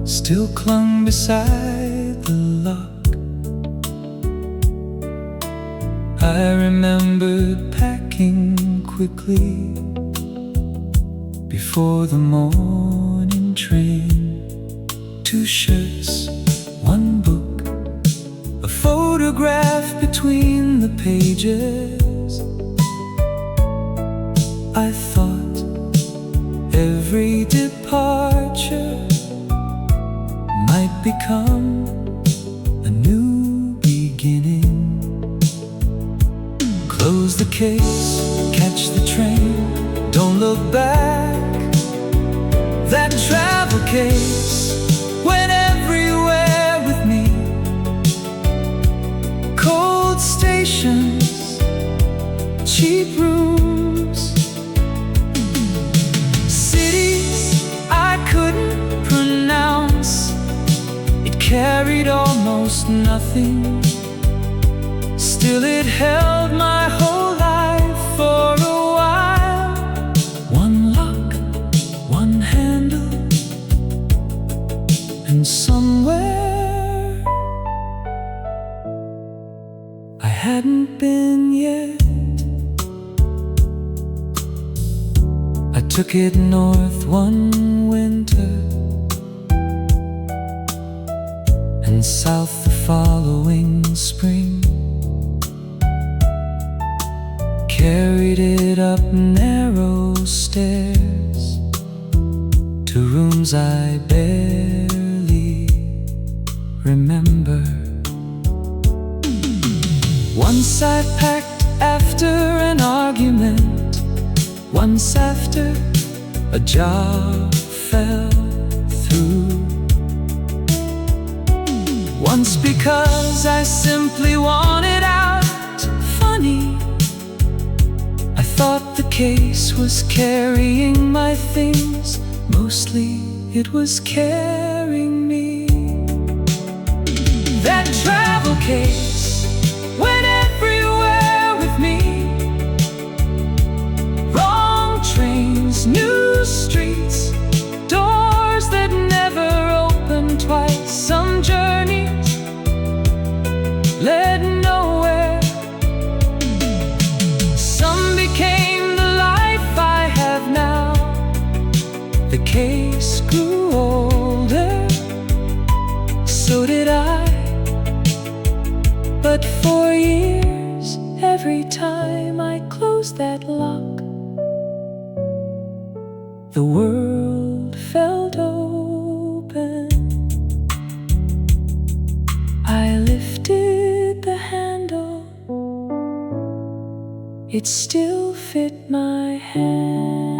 still clung beside the lock. I remembered packing quickly before the morning train. 2 shirts, 1 book, a photo photograph between the pages. I thought every departure might become a new beginning. Close the case, catch the train, don't look back. That travel case went everywhere with me. Cold stations, cheap rooms, cities I couldn't pronounce. It carried almost nothing, still it held my whole life for a while. One lock, one handle, and somewhere I hadn't been yet. I took it north one winter and south the following spring. Carried it up narrow stairs to rooms I barely remember. Once I packed after an argument, once after a job fell through, once because I simply wanted out. Funny, I thought the case was carrying my things, mostly it was carrying me. That travel case went everywhere with me. Wrong trains, new streets, doors that never opened twice. Some journeys led nowhere. Some became the life I have now. The case grew older, so did I. But for years, every time I closed that lock, the world felt open. I lifted the handle, it still fit my hand.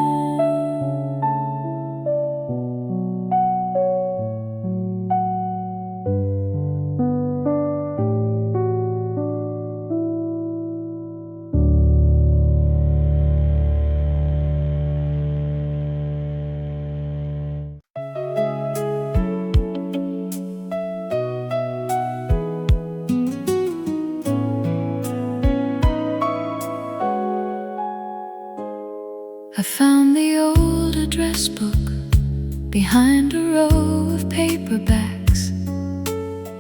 I found the old address book behind a row of paperbacks.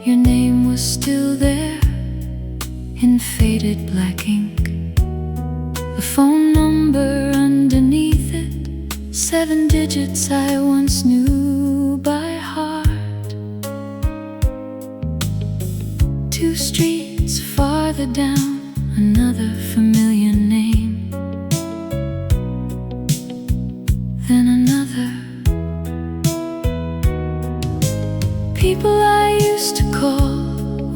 Your name was still there in faded black ink. The phone number underneath it, 7 digits I once knew by heart. 2 streets farther down, another familiar name. Then another. People I used to call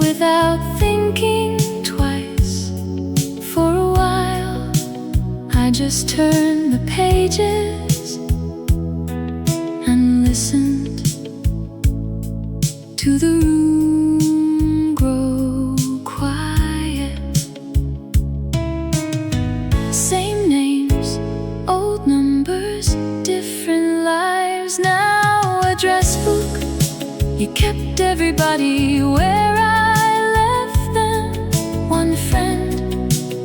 without thinking twice. For a while I just turned the pages and listened to the room grow quiet. Same names, old numbers, different lives. Now address book, you kept everybody where I left them. One friend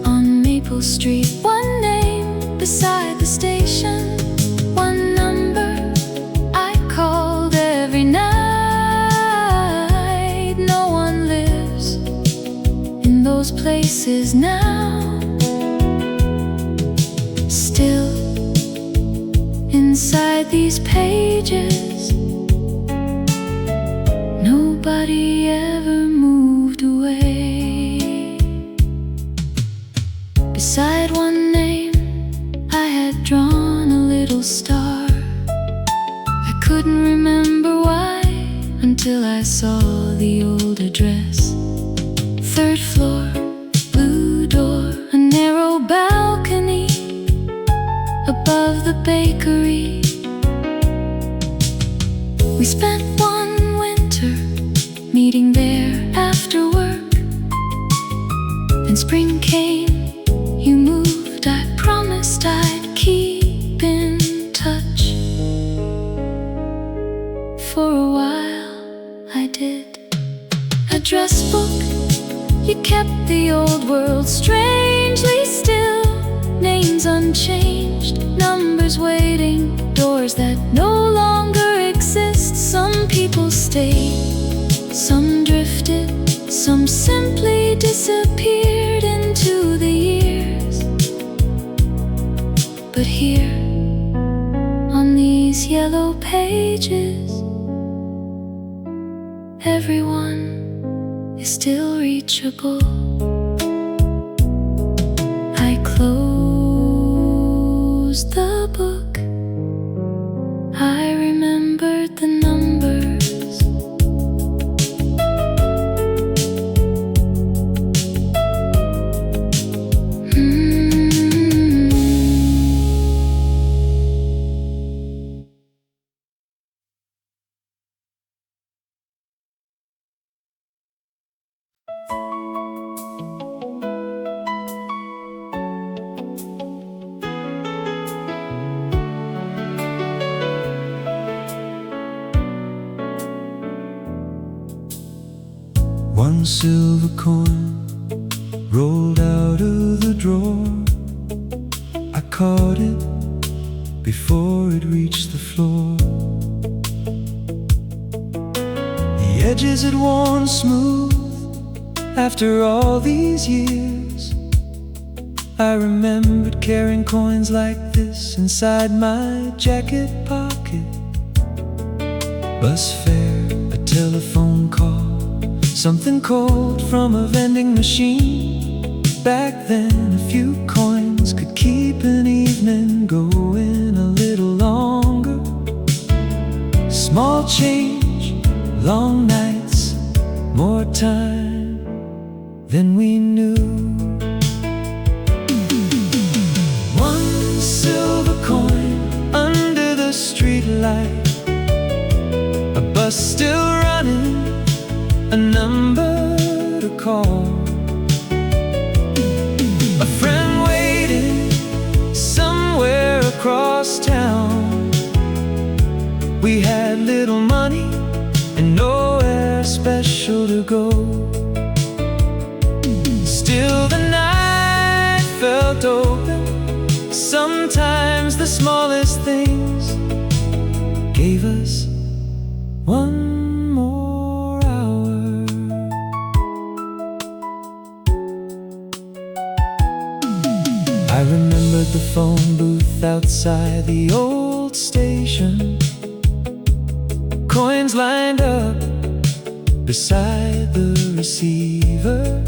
on Maple Street, one name beside the station, one number I called every night. No one lives in those places now. Still inside these pages, nobody ever moved away. Beside one name I had drawn a little star. I couldn't remember why until I saw the old address. 3rd floor, blue door, a narrow balcony above the bakery. We spent one winter meeting there after work. Then spring came, you moved, I promised I'd keep in touch. For a while I did. Address book, you kept the old world strangely still. Names unchanged, numbers waiting, doors that no longer exist. Some people stayed, some drifted, some simply disappeared into the years. But here, on these yellow pages, everyone is still reachable. I closed the book, I remembered the numbers. One silver coin rolled out of the drawer. I caught it before it reached the floor. The edges had worn smooth after all these years. I remembered carrying coins like this inside my jacket pocket. Bus fare, a telephone call, something cold from a vending machine. Back then a few coins could keep an evening going a little longer. Small change, long nights, more time than we knew. One silver coin under the street light, a bus still running, a number to call. A friend waiting somewhere across town. We had little money and nowhere special to go. Still the night felt open. Sometimes the smallest things gave us one more hour. I remembered the phone booth outside the old station. Coins lined up beside the receiver.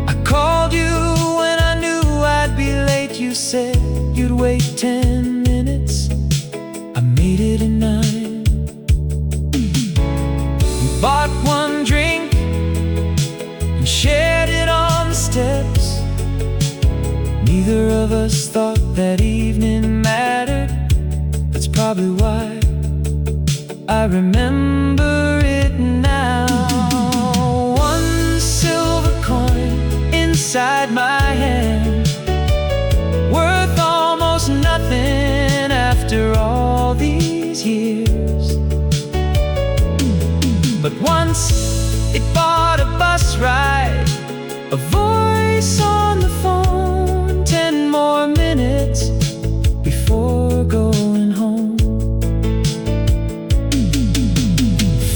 I called you when I knew I'd be late. You said you'd wait 10 minutes. I made it in 9. We bought one drink and shared it on the steps. Neither of us thought that evening mattered. That's probably why I remember it now. One silver coin inside my hand, worth almost nothing after all these years. But once it bought a bus ride, a voice on the phone, 10 more minutes before going home.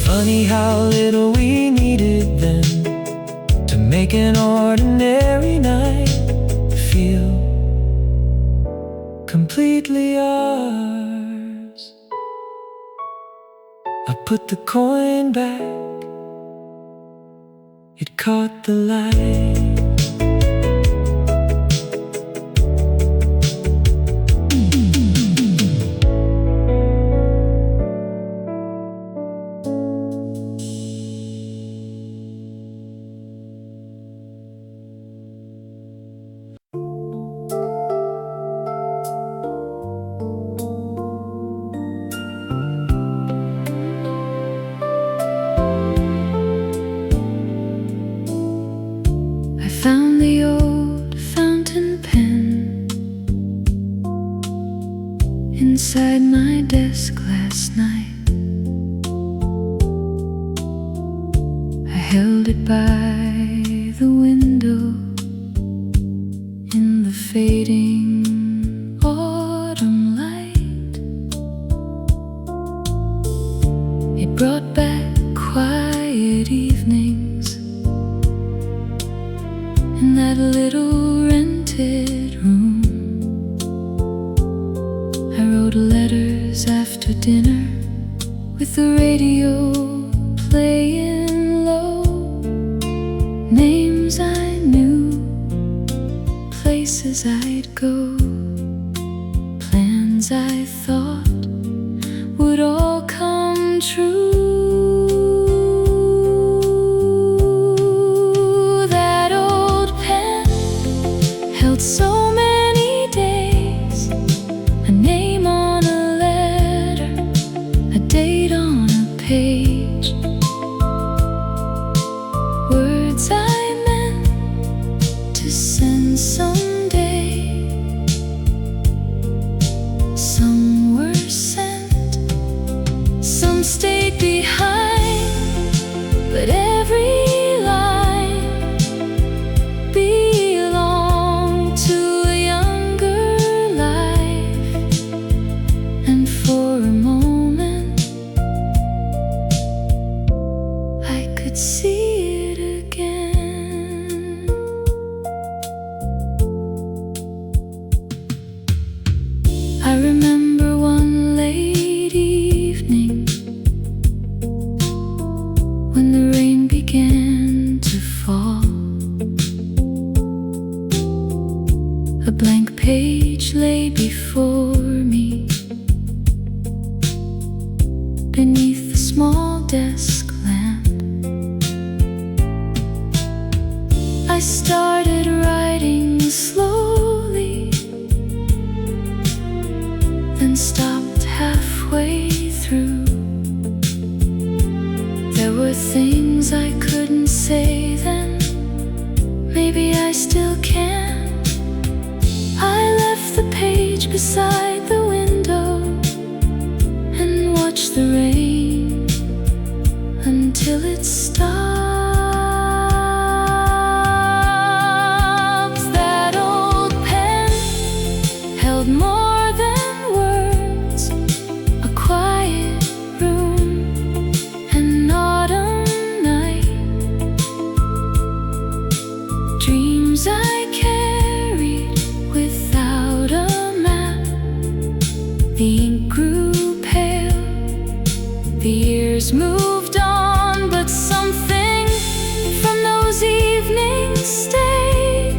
Funny how little we needed then to make an ordinary night feel completely ours. I put the coin back, it caught the light. found the old fountain pen inside my desk last night. I held it by the window in the fading autumn light. It brought back quiet evenings in that little rented room. I wrote letters after dinner with the radio playing low. Names I knew, places I'd go, plans I thought would all come true. That old pen held so many days, a name on a letter, a date on a page, words I meant to send someday. Some were sent, some stayed behind, but every line belonged to a younger life. And for a moment I could see it again. I remember one late evening when the rain began to fall. A blank page lay before me beneath the small desk lamp. I started writing slowly, then stopped halfway through. There were things I couldn't say then, maybe I still can. I left the page beside the window and watched the rain until it stops. That old pen held more than words, a quiet room, an autumn night, dreams I carried without a map. The ink grew pale, the years moved on, but something from those evenings stayed.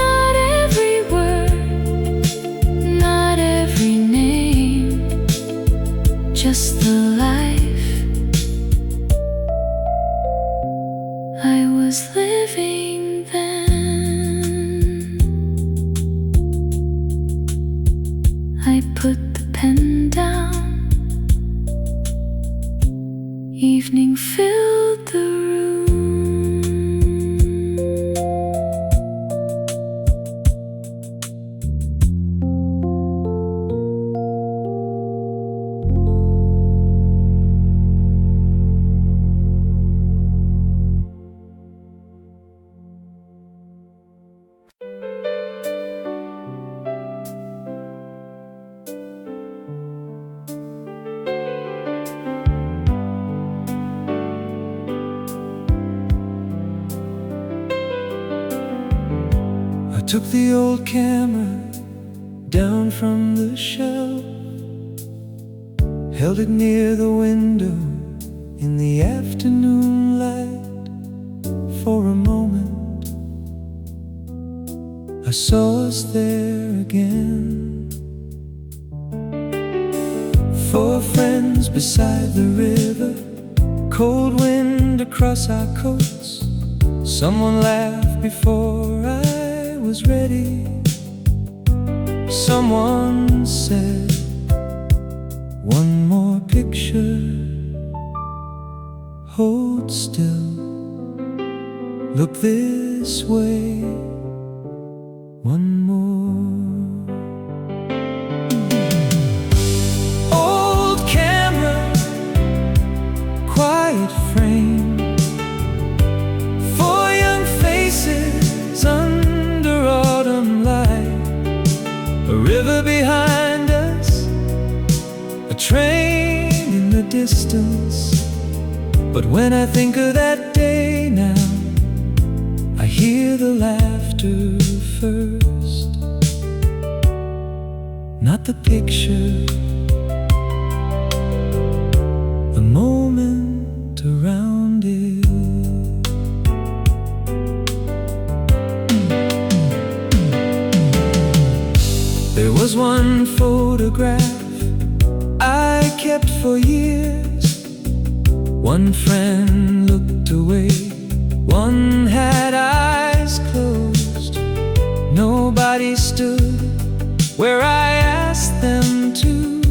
Not every word, not every name, just the life I was living then. I put the pen down. Evening filled the room. I took the old camera down from the shelf, held it near the window in the afternoon light. For a moment I saw us there again, four friends beside the river, cold wind across our coats. Someone laughed before I was ready. Someone said, one more picture. Hold still, look this way one more. Old camera, quiet frame, four young faces under autumn light, a river behind us, a train in the distance. But when I think of that day now, I hear the laughter first, not the picture, the moment around it. There was one photograph I kept for years. One friend looked away, one had eyes closed. Nobody stood where I asked them to.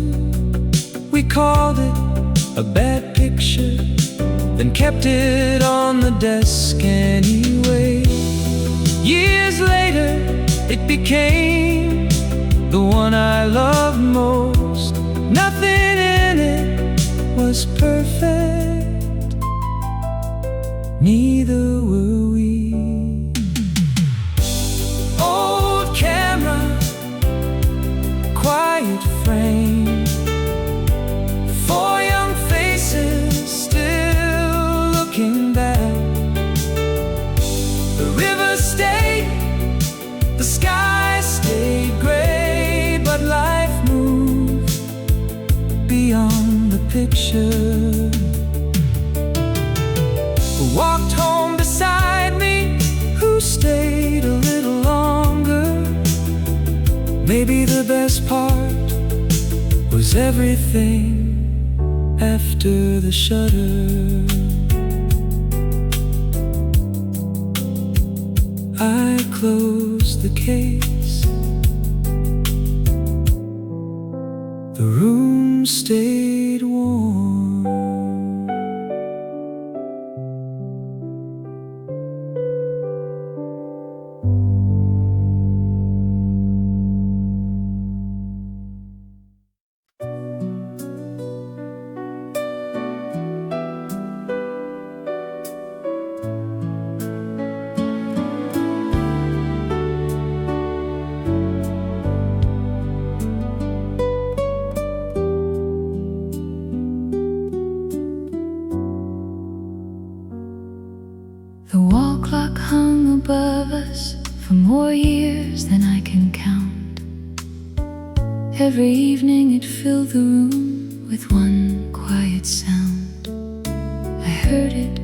We called it a bad picture, then kept it on the desk anyway. Years later, it became the one I loved most. Nothing in it was perfect, neither were we. Old camera, quiet frame, four young faces still looking back. The river stayed, the sky stayed gray, but life moved beyond the picture. Who walked home beside me, who stayed a little longer. Maybe the best part was everything after the shutter. I closed the case, the room stayed warm. The wall clock hung above us for more years than I can count. Every evening it filled the room with one quiet sound. I heard it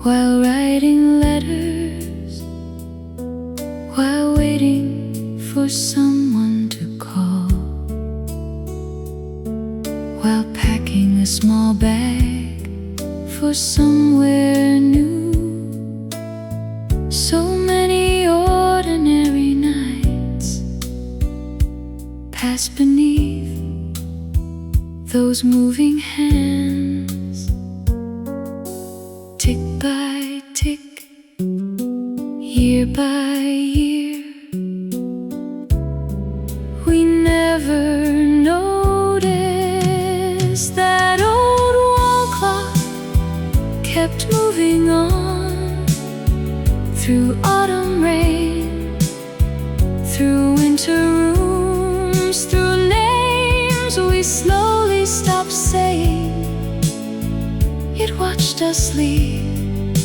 while writing letters, while waiting for someone to call, while packing a small bag for somewhere new. So many ordinary nights pass beneath those moving hands, tick by tick, year by year. We never noticed that old wall clock kept moving on. Through autumn rain, through winter rooms, through names we slowly stopped saying. It watched us leave,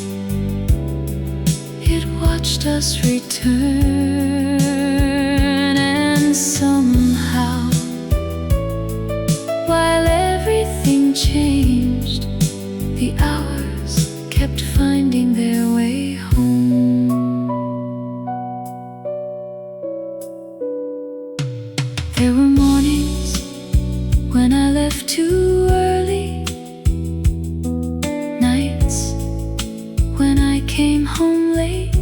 it watched us return, and somehow, while everything changed, the hours kept finding their way home. There were mornings when I left too early, nights when I came home late.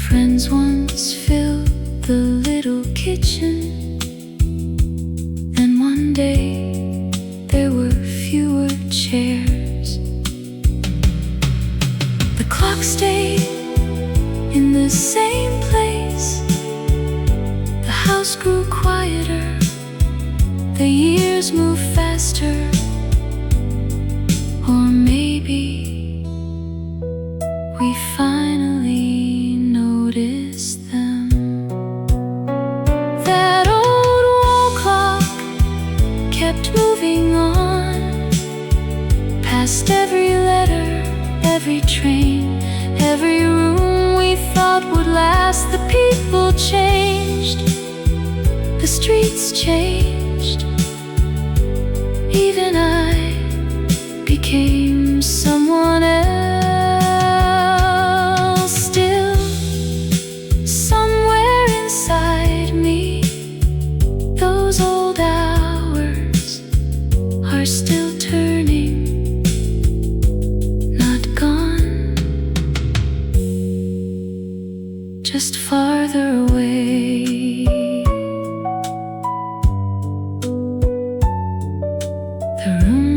Friends once filled clock stayed in the same place. The house grew quieter, the years moved faster. Or maybe we finally noticed them. That old wall clock kept moving on, past every letter, every train, every room we thought would last. The people changed, the streets changed, even I became someone else. Still, somewhere inside me, those old hours are still turning, not gone, just farther away. The room